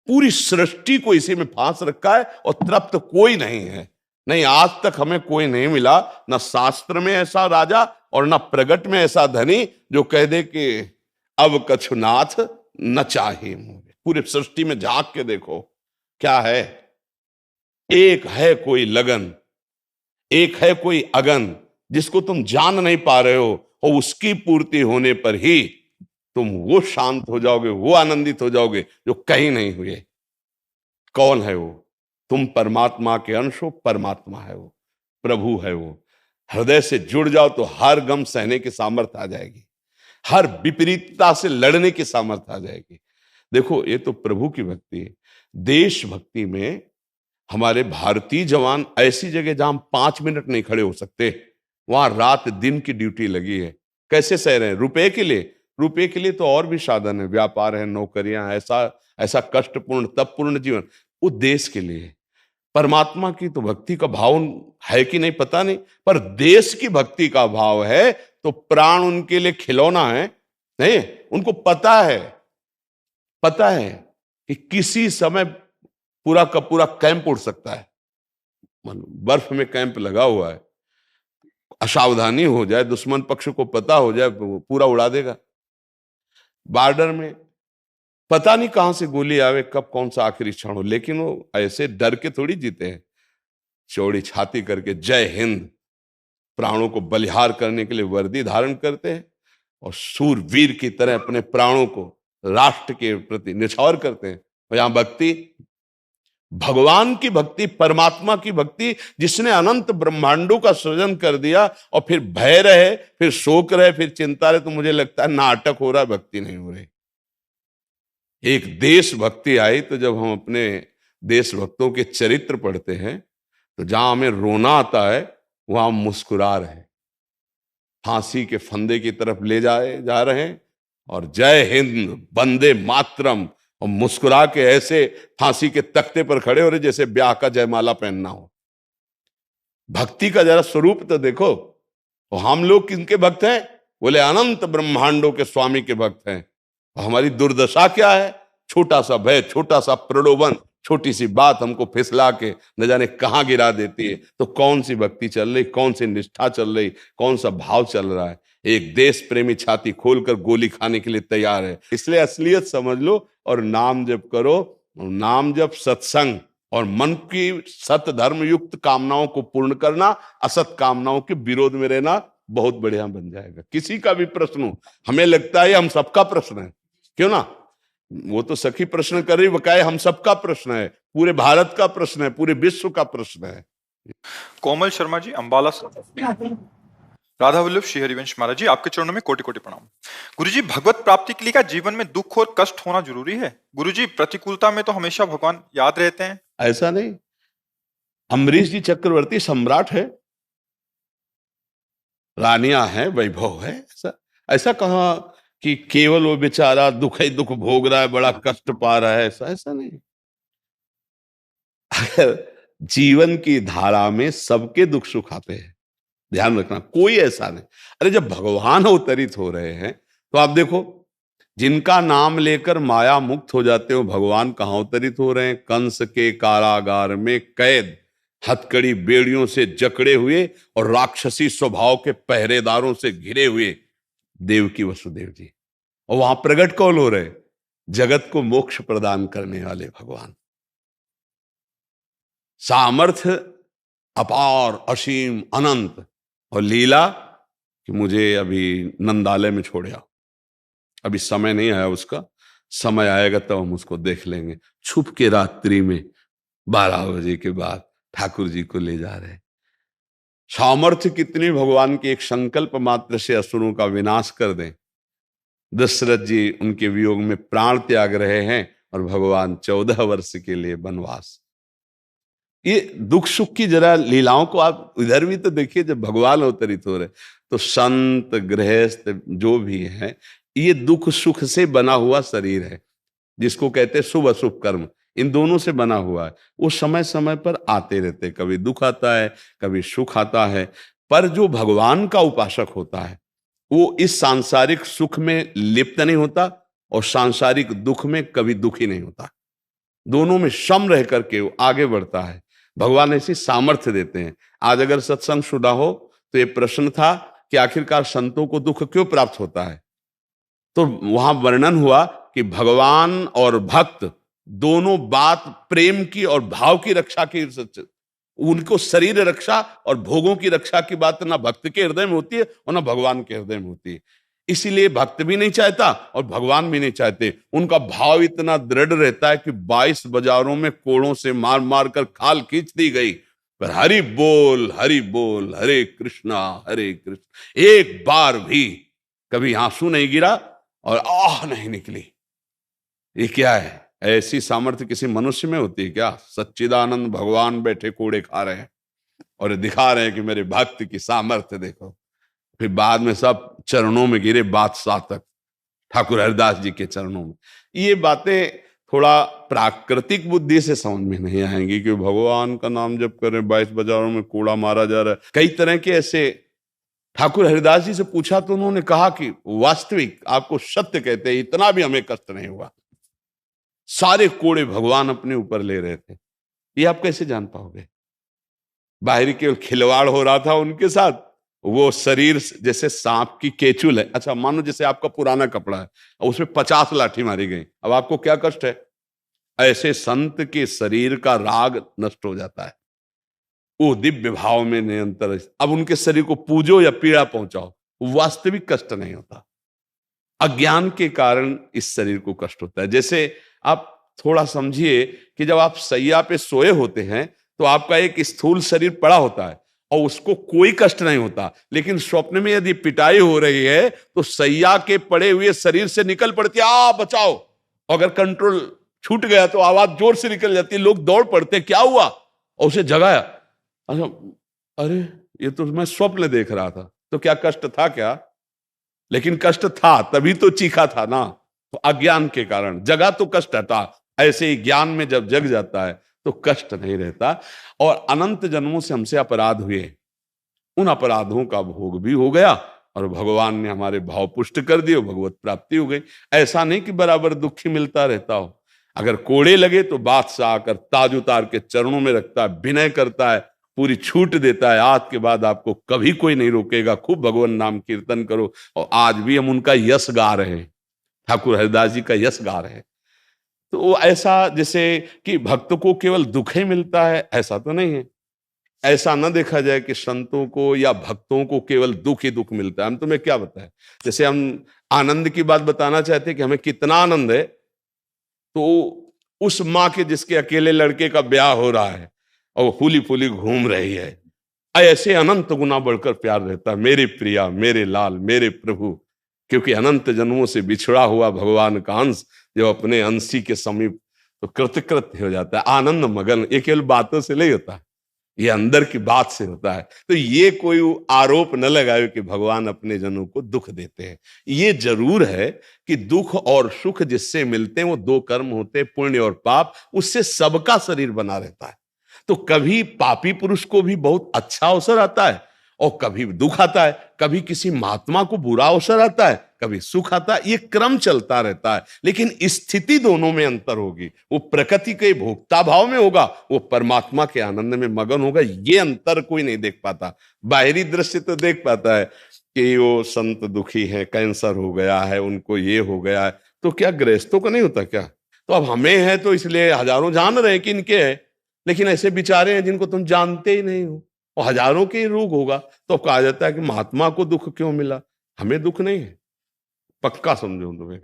पूरी सृष्टि को इसी में फांस रखा है और तृप्त कोई नहीं है। नहीं, आज तक हमें कोई नहीं मिला, ना शास्त्र में ऐसा राजा और ना प्रगट में ऐसा धनी जो कह दे कि अब कछुनाथ न चाहे मुझे। पूरी सृष्टि में झांक के देखो क्या है, एक है कोई लगन, एक है कोई अगन जिसको तुम जान नहीं पा रहे हो, और उसकी पूर्ति होने पर ही तुम वो शांत हो जाओगे, वो आनंदित हो जाओगे जो कहीं नहीं हुए। कौन है वो? तुम परमात्मा के अंश हो, परमात्मा है वो, प्रभु है वो। हृदय से जुड़ जाओ तो हर गम सहने की सामर्थ्य आ जाएगी, हर विपरीतता से लड़ने की सामर्थ्य आ जाएगी। देखो ये तो प्रभु की भक्ति है। देशभक्ति में हमारे भारतीय जवान ऐसी जगह जहां 5 मिनट नहीं खड़े हो सकते, वहां रात दिन की ड्यूटी लगी है। कैसे सह रहे हैं? रुपए के लिए। रुपए के लिए तो और भी साधन है, व्यापार है, नौकरियां, ऐसा कष्टपूर्ण तपपूर्ण जीवन। वो देश के लिए। परमात्मा की तो भक्ति का भाव है कि नहीं पता नहीं, पर देश की भक्ति का भाव है तो प्राण उनके लिए खिलौना है। नहीं, उनको पता है कि किसी समय पूरा का पूरा कैंप उड़ सकता है। बर्फ में कैंप लगा हुआ है, असावधानी हो जाए, दुश्मन पक्ष को पता हो जाए, पूरा उड़ा देगा। बॉर्डर में पता नहीं कहां से गोली आवे, कब कौन सा आखिरी क्षण हो, लेकिन वो ऐसे डर के थोड़ी जीते हैं। चौड़ी छाती करके जय हिंद, प्राणों को बलिहार करने के लिए वर्दी धारण करते हैं और सूरवीर की तरह अपने प्राणों को राष्ट्र के प्रति निछावर करते हैं। और यहां भक्ति, भगवान की भक्ति, परमात्मा की भक्ति, जिसने अनंत ब्रह्मांडों का सृजन कर दिया, और फिर भय रहे, फिर शोक रहे, फिर चिंता रहे, तो मुझे लगता है नाटक हो रहा है, भक्ति नहीं हो रही। एक देशभक्ति आई तो जब हम अपने देशभक्तों के चरित्र पढ़ते हैं तो जहां हमें रोना आता है वहां हम मुस्कुरा रहे हैं, फांसी के फंदे की तरफ ले जा रहे हैं और जय हिंद वंदे मातरम और मुस्कुरा के ऐसे फांसी के तख्ते पर खड़े हो रहे जैसे ब्याह का जयमाला पहनना हो। भक्ति का जरा स्वरूप तो देखो। और हम लोग किनके भक्त हैं? बोले अनंत ब्रह्मांडों के स्वामी के भक्त हैं। और हमारी दुर्दशा क्या है? छोटा सा भय, छोटा सा प्रलोभन, छोटी सी बात हमको फिसला के न जाने कहां गिरा देती है। तो कौन सी भक्ति चल रही, कौन सी निष्ठा चल रही, कौन सा भाव चल रहा है? एक देश प्रेमी छाती खोलकर गोली खाने के लिए तैयार है। इसलिए असलियत समझ लो और नाम जप करो। नाम जप, सत्संग और मन की सत धर्म युक्त कामनाओं को पूर्ण करना, असत कामनाओं के विरोध में रहना बहुत बढ़िया बन जाएगा। किसी का भी प्रश्न हो, हमें लगता है हम सबका प्रश्न है, क्यों ना? वो तो सखी प्रश्न कर रही, बकाए हम सबका प्रश्न है, पूरे भारत का प्रश्न है, पूरे विश्व का प्रश्न है। कोमल शर्मा जी अंबाला से। राधा वल्लभ श्री हरिवंश महाराज जी, आपके चरणों में कोटि कोटि प्रणाम। गुरुजी, भगवत प्राप्ति के लिए क्या जीवन में दुख और कष्ट होना जरूरी है? गुरुजी, प्रतिकूलता में तो हमेशा भगवान याद रहते हैं। ऐसा नहीं, अम्बरीश जी चक्रवर्ती सम्राट है, रानियां हैं, वैभव है। ऐसा ऐसा कहा कि केवल वो बेचारा दुख ही दुख भोग रहा है, बड़ा कष्ट पा रहा है, ऐसा नहीं। अगर जीवन की धारा में सबके दुख सुख आते हैं, ध्यान रखना, कोई ऐसा नहीं। अरे जब भगवान अवतरित हो रहे हैं तो आप देखो, जिनका नाम लेकर माया मुक्त हो जाते हो, भगवान कहाँ अवतरित हो रहे हैं? कंस के कारागार में कैद, हथकड़ी बेड़ियों से जकड़े हुए और राक्षसी स्वभाव के पहरेदारों से घिरे हुए देवकी वसुदेव जी। और वहां प्रकट कौन हो रहे? जगत को मोक्ष प्रदान करने वाले भगवान। सामर्थ्य अपार, असीम, अनंत, और लीला कि मुझे अभी नंदालय में छोड़ आओ, अभी समय नहीं आया उसका, समय आएगा तब हम उसको देख लेंगे। छुप के रात्रि में 12 बजे के बाद ठाकुर जी को ले जा रहे हैं। सामर्थ्य कितनी भगवान की, एक संकल्प मात्र से असुरों का विनाश कर दें। दशरथ जी उनके वियोग में प्राण त्याग रहे हैं और भगवान 14 वर्ष के लिए वनवास। ये दुख सुख की जरा लीलाओं को आप इधर भी तो देखिए। जब भगवान अवतरित हो रहे तो संत गृहस्थ जो भी है, ये दुख सुख से बना हुआ शरीर है, जिसको कहते हैं शुभ अशुभ कर्म, इन दोनों से बना हुआ है। वो समय समय पर आते रहते, कभी दुख आता है, कभी सुख आता है। पर जो भगवान का उपासक होता है वो इस सांसारिक सुख में लिप्त नहीं होता और सांसारिक दुख में कभी दुखी नहीं होता। दोनों में सम रह करके वो आगे बढ़ता है। भगवान ऐसी सामर्थ्य देते हैं। आज अगर सत्संग शुदा हो तो ये प्रश्न था कि आखिरकार संतों को दुख क्यों प्राप्त होता है, तो वहां वर्णन हुआ कि भगवान और भक्त दोनों बात प्रेम की और भाव की रक्षा की, उनको शरीर रक्षा और भोगों की रक्षा की बात ना भक्त के हृदय में होती है और ना भगवान के हृदय में होती है। इसीलिए भक्त भी नहीं चाहता और भगवान भी नहीं चाहते। उनका भाव इतना दृढ़ रहता है कि 22 बाजारों में कोड़ों से मार मार कर खाल खींच दी गई, पर हरि बोल हरे कृष्णा, एक बार भी कभी आंसू नहीं गिरा और आह नहीं निकली। ये क्या है? ऐसी सामर्थ्य किसी मनुष्य में होती है क्या? सच्चिदानंद भगवान बैठे कोड़े खा रहे हैं और दिखा रहे हैं कि मेरे भक्त की सामर्थ्य देखो। फिर बाद में सब चरणों में गिरे, बादशाह तक, ठाकुर हरिदास जी के चरणों में। ये बातें थोड़ा प्राकृतिक बुद्धि से समझ में नहीं आएंगी कि भगवान का नाम जप कर रहे, 22 बाजारों में कूड़ा मारा जा रहा है, कई तरह के ऐसे। ठाकुर हरिदास जी से पूछा तो उन्होंने कहा कि वास्तविक आपको सत्य कहते हैं, इतना भी हमें कष्ट नहीं हुआ, सारे कोड़े भगवान अपने ऊपर ले रहे थे। ये आप कैसे जान पाओगे? बाहरी केवल खिलवाड़ हो रहा था उनके साथ, वो शरीर जैसे सांप की केचुल है। अच्छा मानो जैसे आपका पुराना कपड़ा है और उसमें 50 लाठी मारी गई, अब आपको क्या कष्ट है? ऐसे संत के शरीर का राग नष्ट हो जाता है, वो दिव्य भाव में निरंतर। अब उनके शरीर को पूजो या पीड़ा पहुंचाओ, वास्तविक कष्ट नहीं होता। अज्ञान के कारण इस शरीर को कष्ट होता है। जैसे आप थोड़ा समझिए कि जब आप सैया पे सोए होते हैं तो आपका एक स्थूल शरीर पड़ा होता है और उसको कोई कष्ट नहीं होता, लेकिन स्वप्न में यदि पिटाई हो रही है तो सैया के पड़े हुए शरीर से निकल पड़ती है, आ बचाओ। अगर कंट्रोल छूट गया तो आवाज जोर से निकल जाती है, लोग दौड़ पड़ते, क्या हुआ, और उसे जगाया। अच्छा, अरे ये तो मैं स्वप्न देख रहा था, तो क्या कष्ट था क्या? लेकिन कष्ट था तभी तो चीखा था ना, तो अज्ञान के कारण जगा तो कष्ट था। ऐसे ही ज्ञान में जब जग जाता है तो कष्ट नहीं रहता। और अनंत जन्मों से हमसे अपराध हुए, उन अपराधों का भोग भी हो गया और भगवान ने हमारे भाव पुष्ट कर दिए, भगवत प्राप्ति हो गई। ऐसा नहीं कि बराबर दुखी मिलता रहता हो। अगर कोड़े लगे तो बादशाह आकर ताज उतार के चरणों में रखता है, विनय करता है, पूरी छूट देता है, आज के बाद आपको कभी कोई नहीं रोकेगा, खूब भगवान नाम कीर्तन करो। और आज भी हम उनका यश गा रहे हैं, ठाकुर हरिदास जी का यश गा रहे हैं। तो वो ऐसा जैसे कि भक्त को केवल दुख ही मिलता है, ऐसा तो नहीं है। ऐसा न देखा जाए कि संतों को या भक्तों को केवल दुख ही दुख मिलता है। हम तुम्हें क्या बताएं, जैसे हम आनंद की बात बताना चाहते हैं कि हमें कितना आनंद है, तो उस माँ के जिसके अकेले लड़के का ब्याह हो रहा है और वो फूली फूली घूम रही है, ऐसे अनंत गुना बढ़कर प्यार रहता है, मेरे प्रिया, मेरे लाल, मेरे प्रभु। क्योंकि अनंत जन्मों से बिछड़ा हुआ भगवान का अंश जब अपने अंशी के समीप तो कृतकृत्य हो जाता है, आनंद मगन। ये केवल बातों से नहीं होता, ये अंदर की बात से होता है। तो ये कोई आरोप न लगाए कि भगवान अपने जनों को दुख देते हैं। ये जरूर है कि दुख और सुख जिससे मिलते हैं वो दो कर्म होते हैं, पुण्य और पाप। उससे सबका शरीर बना रहता है। तो कभी पापी पुरुष को भी बहुत अच्छा अवसर आता है और कभी दुख आता है, कभी किसी महात्मा को बुरा अवसर आता है, कभी सुख आता है। ये क्रम चलता रहता है, लेकिन स्थिति दोनों में अंतर होगी। वो प्रकृति के भोक्ता भाव में होगा, वो परमात्मा के आनंद में मगन होगा। ये अंतर कोई नहीं देख पाता। बाहरी दृश्य तो देख पाता है कि वो संत दुखी है, कैंसर हो गया है, उनको ये हो गया है, तो क्या गृहस्थों को नहीं होता क्या? तो अब हमें है तो इसलिए हजारों जान रहे हैं कि इनके है, लेकिन ऐसे बेचारे हैं जिनको तुम जानते ही नहीं हो और हजारों के रोग होगा। तो कहा जाता है कि महात्मा को दुख क्यों मिला, हमें दुख नहीं है। पक्का समझो तुम्हें,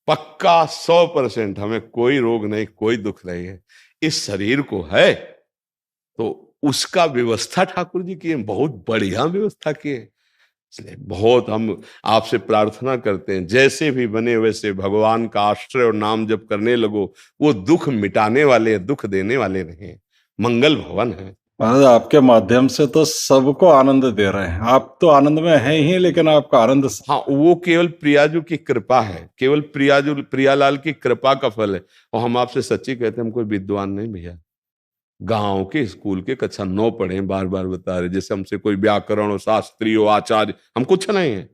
पक्का 100% हमें कोई रोग नहीं, कोई दुख नहीं है। इस शरीर को है तो उसका व्यवस्था ठाकुर जी की है, बहुत बढ़िया व्यवस्था की है। इसलिए बहुत हम आपसे प्रार्थना करते हैं, जैसे भी बने वैसे भगवान का आश्रय और नाम जप करने लगो। वो दुख मिटाने वाले, दुख देने वाले नहीं, मंगल भवन है। महाराज आपके माध्यम से तो सबको आनंद दे रहे हैं। आप तो आनंद में हैं ही, लेकिन आपका आनंद हाँ, वो केवल प्रियाजू की कृपा है, केवल प्रियालाल की कृपा का फल है। और हम आपसे सच्ची कहते हैं, हम कोई विद्वान नहीं भैया, गांव के स्कूल के कक्षा 9 पढ़े, बार बार बता रहे। जैसे हमसे कोई व्याकरण और शास्त्री हो, आचार्य, हम कुछ नहीं है।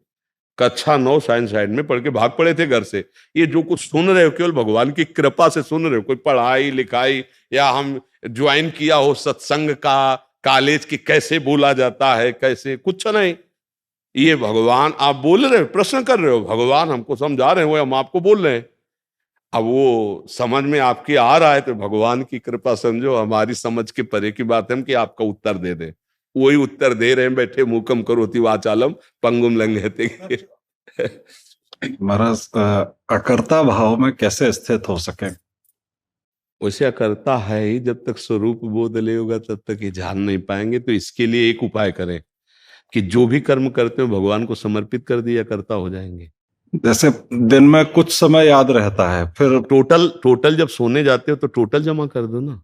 कक्षा 9 साइंस साइड में पढ़ के भाग पड़े थे घर से। ये जो कुछ सुन रहे हो केवल भगवान की कृपा से सुन रहे हो। कोई पढ़ाई लिखाई या हम ज्वाइन किया हो सत्संग का, कॉलेज की कैसे बोला जाता है, कैसे, कुछ नहीं। ये भगवान आप बोल रहे हो, प्रश्न कर रहे हो, भगवान हमको समझा रहे हो, हम आपको बोल रहे हैं। अब वो समझ में आपकी आ रहा है तो भगवान की कृपा समझो, हमारी समझ के परे की बात है कि आपका उत्तर दे दे। वही उत्तर दे रहे हैं, बैठे मूकम करोति वाचालम पंगुम लंघयते। महाराज अकर्ता भाव में कैसे स्थित हो सके? वैसे अकर्ता है ही, जब तक स्वरूप बोध ले होगा तब तक ये जान नहीं पाएंगे। तो इसके लिए एक उपाय करें कि जो भी कर्म करते हो भगवान को समर्पित कर दिया, कर्ता हो जाएंगे। जैसे दिन में कुछ समय याद रहता है, फिर टोटल जब सोने जाते हो तो टोटल जमा कर दो ना,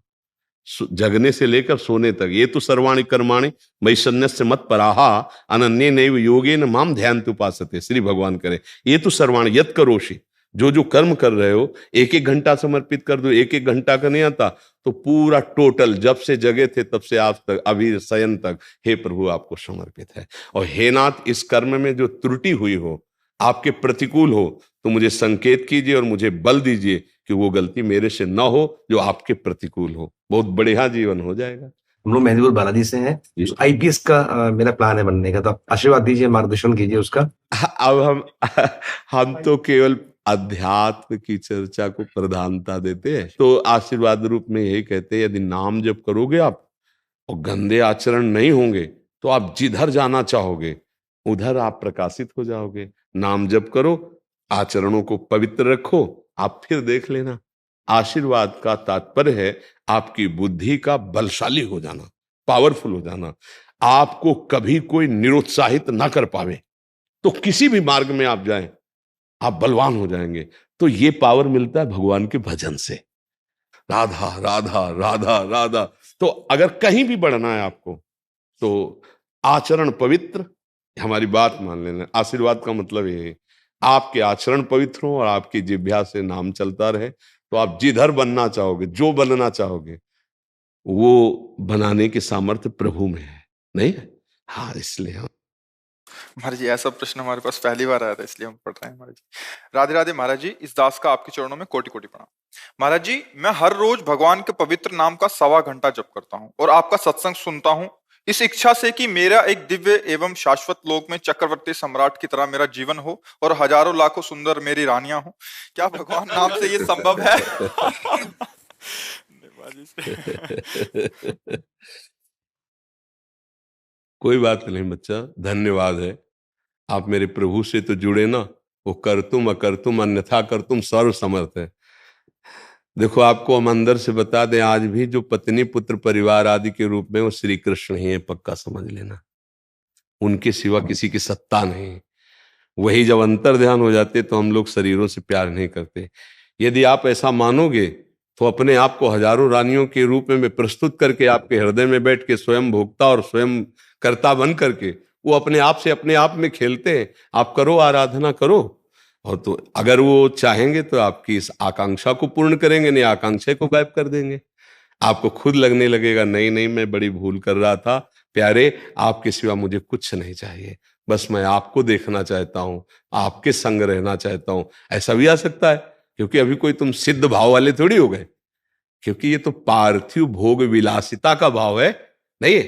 जगने से लेकर सोने तक। ये तो सर्वाणि कर्माणि मयि सन्न्यस्य मत पराहा अनन्ये नैव योगेन माम ध्यानते उपासते। श्री भगवान करे, ये तो सर्वाणि यत् करोषि, जो जो कर्म कर रहे हो 1-1 घंटा समर्पित कर दो। 1-1 घंटा का नहीं आता तो पूरा टोटल, जब से जगे थे तब से आज तक, अभी शयन तक, हे प्रभु आपको समर्पित है। और हे नाथ, इस कर्म में जो त्रुटि हुई हो, आपके प्रतिकूल हो, तो मुझे संकेत कीजिए और मुझे बल दीजिए कि वो गलती मेरे से न हो जो आपके प्रतिकूल हो। बहुत बढ़िया जीवन हो जाएगा। हम लोग मेहंदीपुर बालाजी से हैं, आईपीएस का मेरा प्लान है बनने का, तो आप आशीर्वाद दीजिए, मार्गदर्शन कीजिए उसका। अब हम तो केवल अध्यात्म की चर्चा को प्रधानता देते हैं, तो आशीर्वाद रूप में यही कहते हैं, यदि नाम जप करोगे आप और गंदे आचरण नहीं होंगे तो आप जिधर जाना चाहोगे उधर आप प्रकाशित हो जाओगे। नाम जप करो, आचरणों को पवित्र रखो, आप फिर देख लेना। आशीर्वाद का तात्पर्य है आपकी बुद्धि का बलशाली हो जाना, पावरफुल हो जाना। आपको कभी कोई निरुत्साहित ना कर पावे, तो किसी भी मार्ग में आप जाएं आप बलवान हो जाएंगे। तो ये पावर मिलता है भगवान के भजन से। राधा राधा राधा राधा, तो अगर कहीं भी बढ़ना है आपको तो आचरण पवित्र, हमारी बात मान लेना। आशीर्वाद का मतलब ये है आपके आचरण पवित्र हो और आपकी जिह्वा से नाम चलता रहे, तो आप जिधर बनना चाहोगे, जो बनना चाहोगे, वो बनाने की सामर्थ्य प्रभु में है, नहीं है? हाँ, इसलिए हम महाराज जी ऐसा प्रश्न हमारे पास पहली बार आया था, इसलिए हम पढ़ रहे हैं महाराज जी। राधे राधे महाराज जी, इस दास का आपके चरणों में कोटि कोटि प्रणाम। महाराज जी, मैं हर रोज भगवान के पवित्र नाम का 1.25 घंटा जप करता हूँ और आपका सत्संग सुनता हूँ, इस इच्छा से कि मेरा एक दिव्य एवं शाश्वत लोक में चक्रवर्ती सम्राट की तरह मेरा जीवन हो और हजारों लाखों सुंदर मेरी रानियां हो। क्या भगवान नाम से ये संभव है? कोई बात नहीं बच्चा, धन्यवाद है। आप मेरे प्रभु से तो जुड़े ना, वो कर तुम अकर तुम अन्यथा कर तुम सर्व समर्थ है। देखो, आपको हम अंदर से बता दें, आज भी जो पत्नी पुत्र परिवार आदि के रूप में वो श्री कृष्ण ही है, पक्का समझ लेना। उनके सिवा किसी की सत्ता नहीं। वही जब अंतर ध्यान हो जाते तो हम लोग शरीरों से प्यार नहीं करते। यदि आप ऐसा मानोगे तो अपने आप को हजारों रानियों के रूप में प्रस्तुत करके आपके हृदय में बैठ के स्वयं भोक्ता और स्वयं कर्ता बन करके वो अपने आप में खेलते हैं। आप करो, आराधना करो, और तो अगर वो चाहेंगे तो आपकी इस आकांक्षा को पूर्ण करेंगे, नहीं आकांक्षा को गायब कर देंगे। आपको खुद लगने लगेगा नहीं नहीं मैं बड़ी भूल कर रहा था, प्यारे आपके सिवा मुझे कुछ नहीं चाहिए, बस मैं आपको देखना चाहता हूं, आपके संग रहना चाहता हूं। ऐसा भी आ सकता है, क्योंकि अभी कोई तुम सिद्ध भाव वाले थोड़ी हो गए, क्योंकि ये तो पार्थिव भोग विलासिता का भाव है, नहीं है?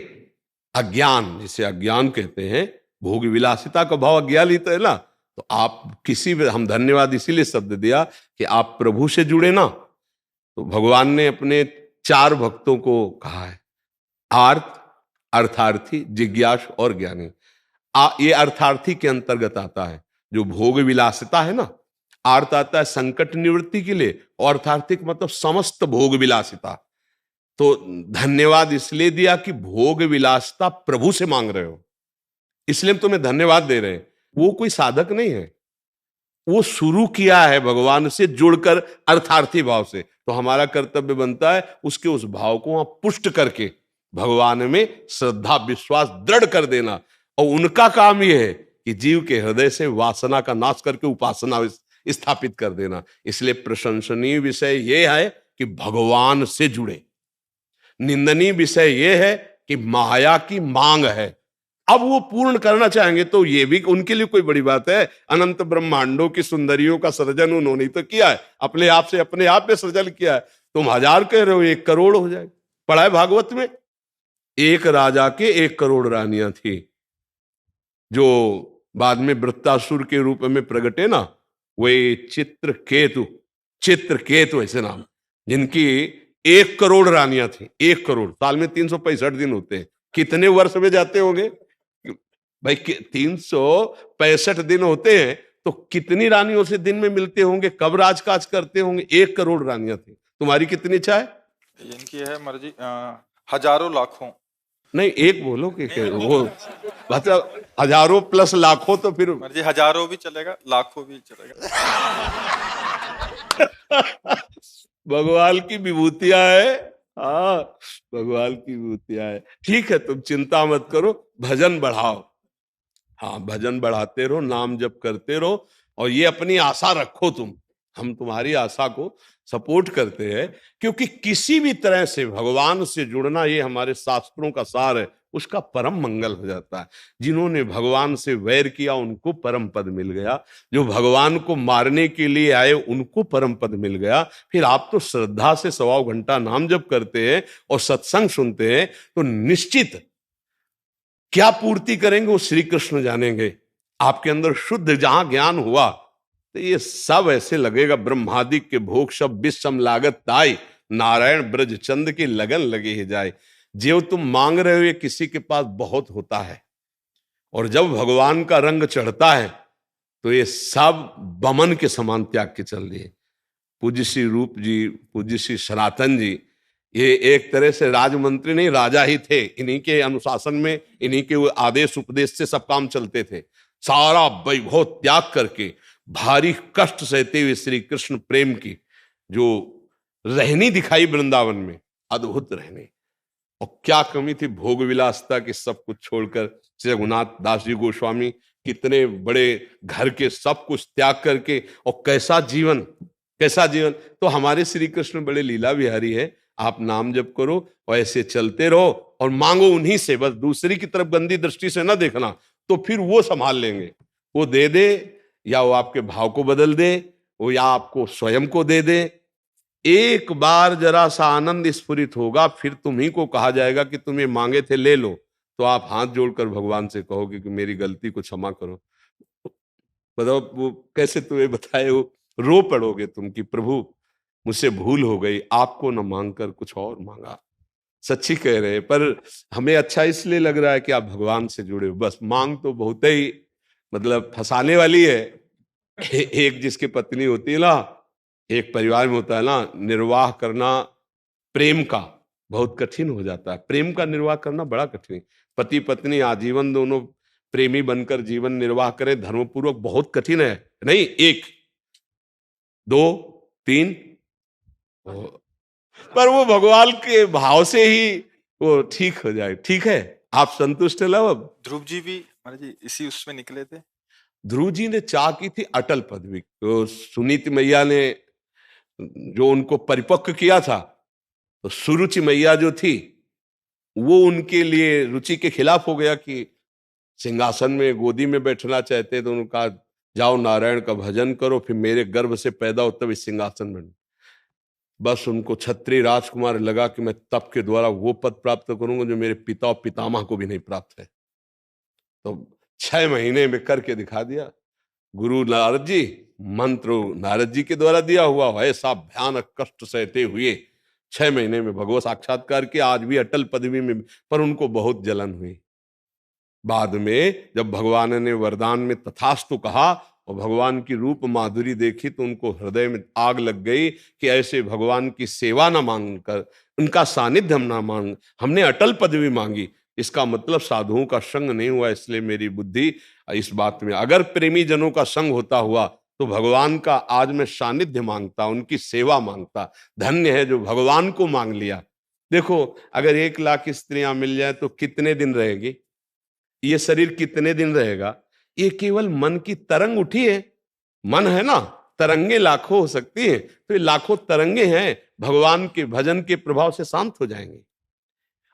अज्ञान, जिसे अज्ञान कहते हैं, भोग विलासिता का भाव अज्ञान ही तो है ना। तो आप किसी भी, हम धन्यवाद इसीलिए शब्द दिया कि आप प्रभु से जुड़े ना। तो भगवान ने अपने 4 भक्तों को कहा है, आर्त, अर्थार्थी, जिज्ञास और ज्ञानी। ये अर्थार्थी के अंतर्गत आता है। जो भोग विलासिता है ना, आर्त आता है संकट निवृत्ति के लिए, और अर्थार्थिक मतलब समस्त भोग विलासिता। तो धन्यवाद इसलिए दिया कि भोग विलासिता प्रभु से मांग रहे हो, इसलिए हम तुम्हें धन्यवाद दे रहे हैं। वो कोई साधक नहीं है, वो शुरू किया है भगवान से जुड़कर अर्थार्थी भाव से। तो हमारा कर्तव्य बनता है उसके उस भाव को वहां पुष्ट करके भगवान में श्रद्धा विश्वास दृढ़ कर देना। और उनका काम यह है कि जीव के हृदय से वासना का नाश करके उपासना स्थापित कर देना। इसलिए प्रशंसनीय विषय यह है कि भगवान से जुड़े, निंदनीय विषय यह है कि माया की मांग है। अब वो पूर्ण करना चाहेंगे तो ये भी उनके लिए कोई बड़ी बात है। अनंत ब्रह्मांडों की सुंदरियों का सृजन उन्होंने तो किया है, अपने आप से अपने आप में सृजन किया है। तुम 1000 कह रहे हो, 1 करोड़ हो जाए। पढ़ा है भागवत में, एक राजा के 1 करोड़ रानियां थी, जो बाद में वृत्तासुर के रूप में प्रगटे ना, वे चित्रकेतु ऐसे नाम, जिनकी 1 करोड़ रानियां थी। 1 करोड़, साल में 365 दिन होते हैं, कितने वर्ष में जाते होंगे भाई? 365 दिन होते हैं, तो कितनी रानियों से दिन में मिलते होंगे, कब राजकाज करते होंगे? 1 करोड़ रानियां थी। तुम्हारी कितनी इच्छा है? इनकी है महाराज जी हजारों लाखों। नहीं, एक बोलो कि वो मतलब हजारों प्लस लाखों, तो फिर महाराज जी हजारों भी चलेगा, लाखों भी चलेगा। भगवान की विभूतियां है। हाँ, भगवान की विभूतियां है। ठीक है, तुम चिंता मत करो, भजन बढ़ाओ। हाँ, भजन बढ़ाते रहो, नाम जप करते रहो, और ये अपनी आशा रखो तुम, हम तुम्हारी आशा को सपोर्ट करते हैं। क्योंकि किसी भी तरह से भगवान से जुड़ना, ये हमारे शास्त्रों का सार है, उसका परम मंगल हो जाता है। जिन्होंने भगवान से वैर किया उनको परम पद मिल गया, जो भगवान को मारने के लिए आए उनको परम पद मिल गया। फिर आप तो श्रद्धा से 1.25 घंटा नाम जप करते हैं और सत्संग सुनते हैं, तो निश्चित क्या पूर्ति करेंगे वो श्री कृष्ण जानेंगे। आपके अंदर शुद्ध जहां ज्ञान हुआ तो ये सब ऐसे लगेगा, ब्रह्मादि के भोग सब विषम लागत ताई, नारायण ब्रज चंद की लगन लगे ही जाए। जो तुम मांग रहे हो ये किसी के पास बहुत होता है, और जब भगवान का रंग चढ़ता है तो ये सब बमन के समान त्याग के चल दिए। पूज्य श्री रूप जी, पूज्य श्री सनातन जी, ये एक तरह से राजमंत्री नहीं, राजा ही थे। इन्हीं के अनुशासन में, इन्हीं के आदेश उपदेश से सब काम चलते थे। सारा वैभव त्याग करके भारी कष्ट सहते हुए श्री कृष्ण प्रेम की जो रहनी दिखाई वृंदावन में, अद्भुत रहनी। और क्या कमी थी भोग विलासता की, सब कुछ छोड़कर श्री रघुनाथ दास जी गोस्वामी कितने बड़े घर के सब कुछ त्याग करके, और कैसा जीवन, कैसा जीवन। तो हमारे श्री कृष्ण बड़े लीला विहारी है। आप नाम जप करो और ऐसे चलते रहो और मांगो उन्हीं से, बस दूसरी की तरफ गंदी दृष्टि से ना देखना, तो फिर वो संभाल लेंगे। वो दे दे, या वो आपके भाव को बदल दे, वो या आपको स्वयं को दे दे। एक बार जरा सा आनंद स्फुरित होगा, फिर तुम्ही को कहा जाएगा कि तुम्हें मांगे थे ले लो, तो आप हाथ जोड़कर भगवान से कहोगे कि मेरी गलती को क्षमा करो। बताओ वो कैसे तुम्हें बताए, वो रो पड़ोगे तुम कि प्रभु मुझसे भूल हो गई, आपको न मांगकर कुछ और मांगा। सच्ची कह रहे हैं, पर हमें अच्छा इसलिए लग रहा है कि आप भगवान से जुड़े हो। बस मांग तो बहुत ही मतलब फंसाने वाली है। एक जिसकी पत्नी होती है ना, एक परिवार में होता है ना, निर्वाह करना प्रेम का बहुत कठिन हो जाता है। प्रेम का निर्वाह करना बड़ा कठिन है। पति पत्नी आजीवन दोनों प्रेमी बनकर जीवन निर्वाह करें धर्मपूर्वक, बहुत कठिन है। नहीं, 1 2 3, पर वो भगवान के भाव से ही वो ठीक हो जाए। ठीक है, आप संतुष्ट है लो। अब ध्रुव जी भी महाराज जी इसी उसमें निकले थे। ध्रुव जी ने चाह की थी अटल पदवी, तो सुनीति मैया ने जो उनको परिपक्व किया था, तो सुरुचि मैया जो थी वो उनके लिए रुचि के खिलाफ हो गया कि सिंहासन में गोदी में बैठना चाहते, तो उन्होंने कहा जाओ नारायण का भजन करो, फिर मेरे गर्भ से पैदा हो तब इस सिंहासन में। बस उनको क्षत्रिय राजकुमार लगा कि मैं तप के द्वारा वो पद प्राप्त करूंगा जो मेरे पिता और पितामह को भी नहीं प्राप्त है। तो 6 महीने में करके दिखा दिया। गुरु नारद जी, मंत्र नारद जी के द्वारा दिया हुआ है, ऐसा भयानक कष्ट सहते हुए 6 महीने में भगवत साक्षात्कार के, आज भी अटल पदवी में। पर उनको बहुत जलन हुई। बाद में जब भगवान ने वरदान में तथास्तु कहा और भगवान की रूप माधुरी देखी, तो उनको हृदय में आग लग गई कि ऐसे भगवान की सेवा ना मांग कर, उनका सानिध्य हम ना मांग, हमने अटल पदवी मांगी, इसका मतलब साधुओं का संग नहीं हुआ। इसलिए मेरी बुद्धि इस बात में, अगर प्रेमी जनों का संग होता हुआ तो भगवान का आज मैं सानिध्य मांगता, उनकी सेवा मांगता। धन्य है जो भगवान को मांग लिया। देखो, अगर 1 लाख स्त्रियां मिल जाए तो कितने दिन रहेगी ये शरीर, कितने दिन रहेगा? ये केवल मन की तरंग उठी है। मन है ना, तरंगे लाखों हो सकती है, तो ये लाखों तरंगे हैं, भगवान के भजन के प्रभाव से शांत हो जाएंगे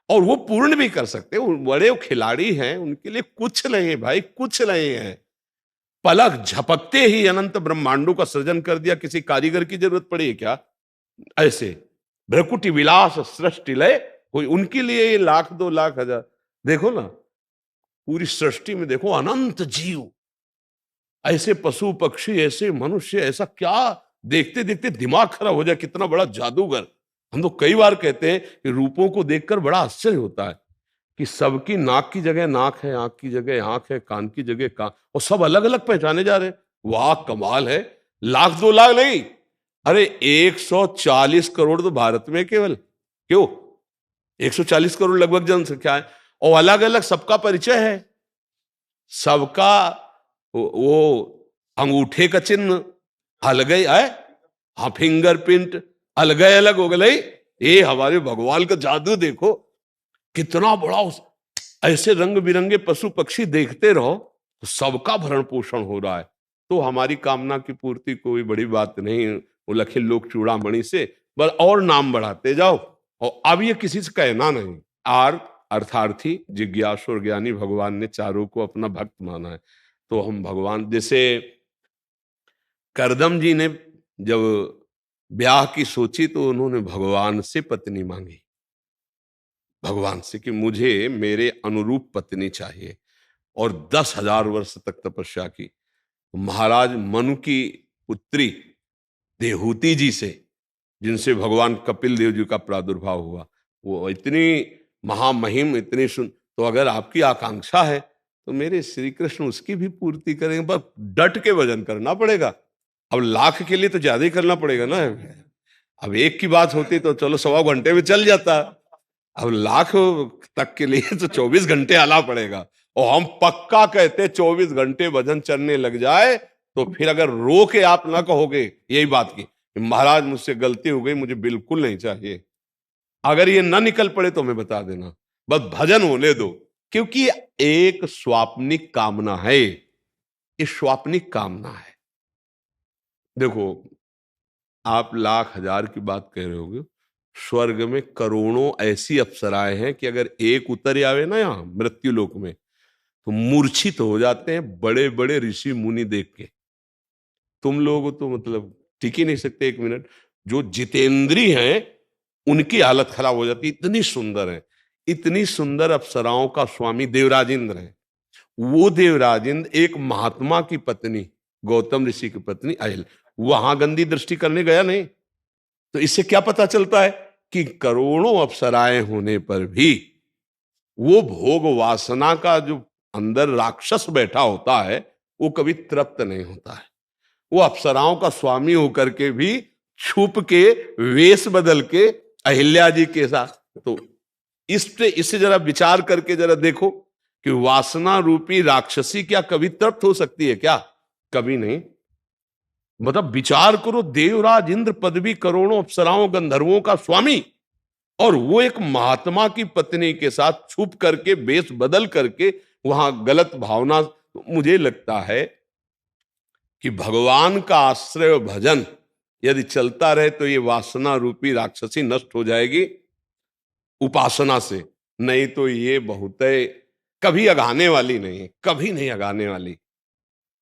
और वो पूर्ण भी कर सकते हैं। बड़े खिलाड़ी हैं, उनके लिए कुछ नहीं है भाई, कुछ नहीं है। पलक झपकते ही अनंत ब्रह्मांडों का सृजन कर दिया। किसी कारीगर की जरूरत पड़ी है क्या? ऐसे भ्रकुटी विलास सृष्टि लय कोई, उनके लिए 1 लाख 2 लाख 1000। देखो ना, पूरी सृष्टि में देखो अनंत जीव, ऐसे पशु पक्षी, ऐसे मनुष्य, ऐसा क्या देखते देखते दिमाग खराब हो जाए। कितना बड़ा जादूगर। हम तो कई बार कहते हैं कि रूपों को देखकर बड़ा आश्चर्य होता है कि सबकी नाक की जगह नाक है, आंख की जगह आंख है, कान की जगह कान, और सब अलग अलग पहचाने जा रहे हैं। वाह कमाल है। 1 लाख 2 लाख नहीं, अरे 140 करोड़ तो भारत में केवल, क्यों 140 करोड़ लगभग जनसंख्या है, और अलग अलग सबका परिचय है। सबका वो अंगूठे का चिन्ह अलग है, हाँ फिंगरप्रिंट अलग अलग हो गए। ये हमारे भगवान का जादू देखो कितना बड़ा। ऐसे रंग बिरंगे पशु पक्षी देखते रहो तो सबका भरण पोषण हो रहा है। तो हमारी कामना की पूर्ति कोई बड़ी बात नहीं, वो लखे लोग चूड़ामणि से बस और नाम बढ़ाते जाओ। और अब ये किसी से कहना नहीं। अर्थार्थी, जिज्ञासु और ज्ञानी, भगवान ने चारों को अपना भक्त माना है। तो हम भगवान, जैसे करदम जी ने जब ब्याह की सोची तो उन्होंने भगवान से पत्नी मांगी, भगवान से कि मुझे मेरे अनुरूप पत्नी चाहिए, और 10,000 वर्ष तक तपस्या की। महाराज मनु की पुत्री देहूति जी से, जिनसे भगवान कपिल देव जी का प्रादुर्भाव हुआ, वो इतनी महामहिम, इतनी तो अगर आपकी आकांक्षा है तो मेरे श्री कृष्ण उसकी भी पूर्ति करेंगे, बस डट के भजन करना पड़ेगा। अब 1 लाख के लिए तो ज्यादा ही करना पड़ेगा ना। अब 1 की बात होती तो चलो 1.25 घंटे में चल जाता, अब 1 लाख तक के लिए तो 24 घंटे आना पड़ेगा। और हम पक्का कहते 24 घंटे भजन चलने लग जाए तो फिर अगर रो के आप ना कहोगे यही बात की महाराज मुझसे गलती हो गई, मुझे बिल्कुल नहीं चाहिए, अगर ये ना निकल पड़े तो हमें बता देना, बस भजन होने दो, क्योंकि एक स्वाप्निक कामना है, ये स्वाप्निक कामना है। देखो, आप लाख हजार की बात कह रहे होगे, स्वर्ग में करोड़ों ऐसी अप्सराएं हैं कि अगर एक उतर आवे ना यहां मृत्यु लोक में, तो मूर्छित हो जाते हैं बड़े बड़े ऋषि मुनि देख के। तुम लोग तो मतलब टिक ही नहीं सकते एक मिनट। जो जितेंद्री हैं उनकी हालत खराब हो जाती, इतनी सुंदर है। इतनी सुंदर अप्सराओं का स्वामी देवराज इंद्र है। वो देवराज इंद्र एक महात्मा की पत्नी, गौतम ऋषि की पत्नी अहिल, वहां गंदी दृष्टि करने गया नहीं। तो इससे क्या पता चलता है कि करोड़ों अप्सराएं होने पर भी वो भोग वासना का जो अंदर राक्षस बैठा होता है वो कभी तृप्त नहीं होता है। वो अप्सराओं का स्वामी होकर के भी छुप के वेश बदल के अहिल्या जी के साथ, तो इससे जरा विचार करके जरा देखो कि वासना रूपी राक्षसी क्या कभी तृप्त हो सकती है क्या? कभी नहीं। मतलब विचार करो, देवराज इंद्र पदवी, करोड़ों अप्सराओं गंधर्वों का स्वामी, और वो एक महात्मा की पत्नी के साथ छुप करके वेश बदल करके वहां गलत भावना। मुझे लगता है कि भगवान का आश्रय और भजन यदि चलता रहे तो ये वासना रूपी राक्षसी नष्ट हो जाएगी उपासना से, नहीं तो ये बहुत कभी अगाने वाली नहीं है, कभी नहीं अगाने वाली।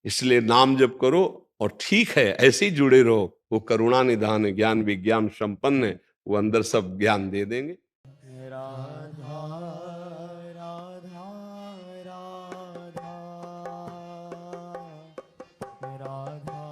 इसलिए नाम जप करो और ठीक है ऐसे ही जुड़े रहो। वो करुणा निधान है, ज्ञान विज्ञान संपन्न है, वो अंदर सब ज्ञान दे देंगे। राधा राधा राधा राधा राधा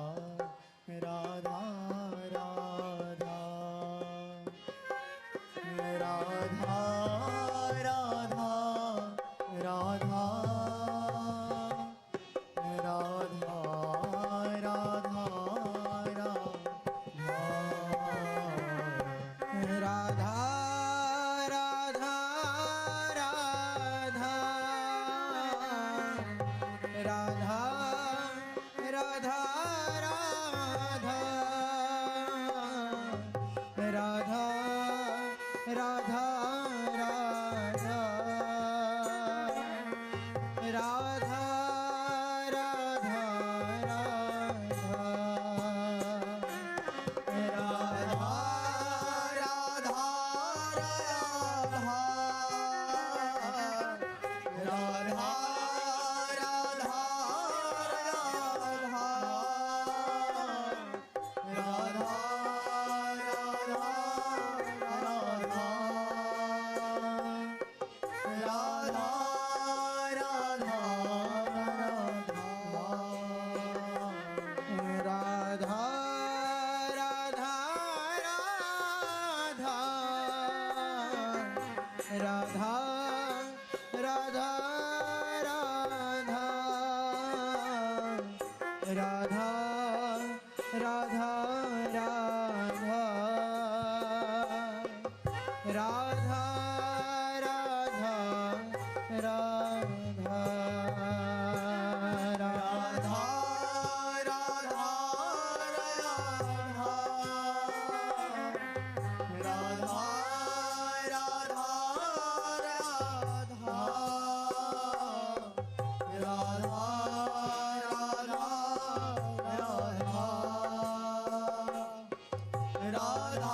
राधा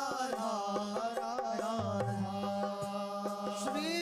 राधा राधा राधा श्री